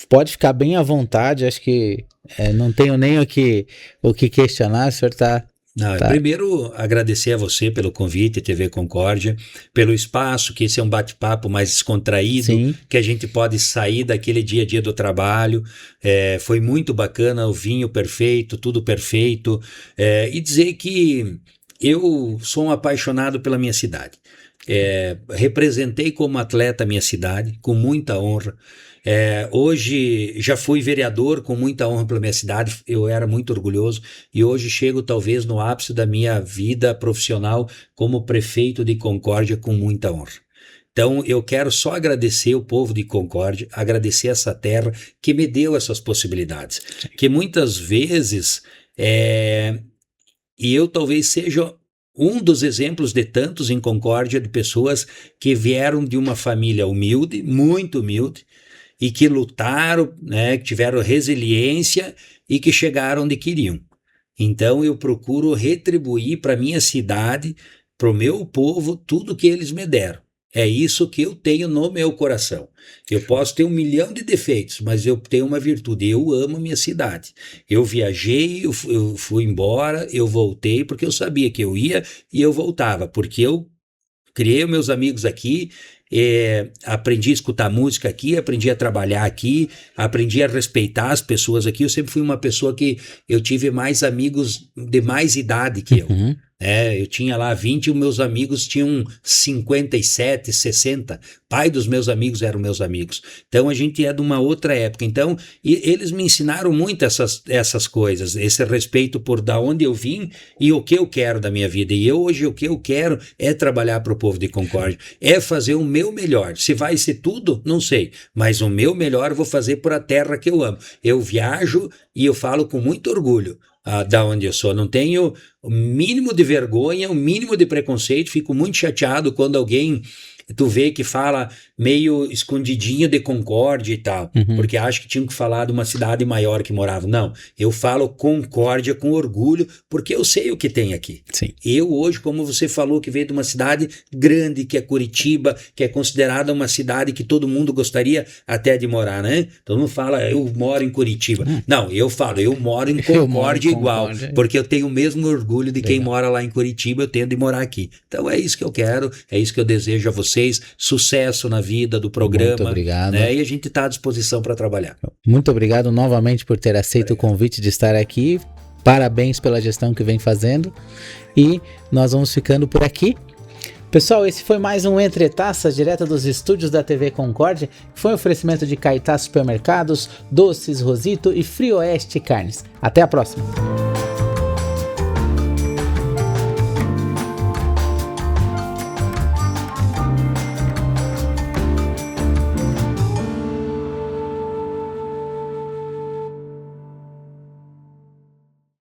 Pode ficar bem à vontade, acho que não tenho nem o que questionar, o senhor está... Primeiro, agradecer a você pelo convite, TV Concórdia, pelo espaço, que esse é um bate-papo mais descontraído, que a gente pode sair daquele dia a dia do trabalho. Foi muito bacana, o vinho perfeito, tudo perfeito. E dizer que eu sou um apaixonado pela minha cidade. Representei como atleta a minha cidade, com muita honra. Hoje já fui vereador com muita honra pela minha cidade, eu era muito orgulhoso e hoje chego talvez no ápice da minha vida profissional como prefeito de Concórdia com muita honra. Então eu quero só agradecer o povo de Concórdia, agradecer essa terra que me deu essas possibilidades, que muitas vezes e eu talvez seja um dos exemplos de tantos em Concórdia de pessoas que vieram de uma família humilde, muito humilde, e que lutaram, né, que tiveram resiliência e que chegaram onde queriam. Então eu procuro retribuir para a minha cidade, para o meu povo, tudo que eles me deram. É isso que eu tenho no meu coração. Eu posso ter 1 milhão de defeitos, mas eu tenho uma virtude, eu amo a minha cidade. Eu viajei, eu fui embora, eu voltei, porque eu sabia que eu ia e eu voltava, porque eu criei meus amigos aqui, aprendi a escutar música aqui, aprendi a trabalhar aqui, aprendi a respeitar as pessoas aqui. Eu sempre fui uma pessoa que eu tive mais amigos de mais idade que eu. Eu tinha lá 20 e os meus amigos tinham 57, 60. Pai dos meus amigos eram meus amigos. Então a gente é de uma outra época. Então eles me ensinaram muito essas coisas, esse respeito por da onde eu vim e o que eu quero da minha vida. E hoje o que eu quero é trabalhar para o povo de Concórdia, é fazer o meu melhor. Se vai ser tudo, não sei, mas o meu melhor eu vou fazer por a terra que eu amo. Eu viajo e eu falo com muito orgulho da onde eu sou. Não tenho o mínimo de vergonha, o mínimo de preconceito. Fico muito chateado quando alguém tu vê que fala meio escondidinho de Concórdia e tal, porque acho que tinham que falar de uma cidade maior que morava. Não, eu falo Concórdia com orgulho, porque eu sei o que tem aqui. Sim. Eu hoje, como você falou, que veio de uma cidade grande, que é Curitiba, que é considerada uma cidade que todo mundo gostaria até de morar, né? Todo mundo fala, eu moro em Curitiba. Não, eu falo, eu moro em Concórdia igual, porque eu tenho o mesmo orgulho de quem mora lá em Curitiba, eu tenho de morar aqui. Então é isso que eu quero, é isso que eu desejo a vocês, sucesso na vida do programa. Muito obrigado. Né? E a gente está à disposição para trabalhar. Muito obrigado novamente por ter aceito o convite de estar aqui. Parabéns pela gestão que vem fazendo. E nós vamos ficando por aqui. Pessoal, esse foi mais um Entre Taças, direto dos estúdios da TV Concórdia, que foi um oferecimento de Caetá Supermercados, Doces Rosito e Frioeste Carnes. Até a próxima!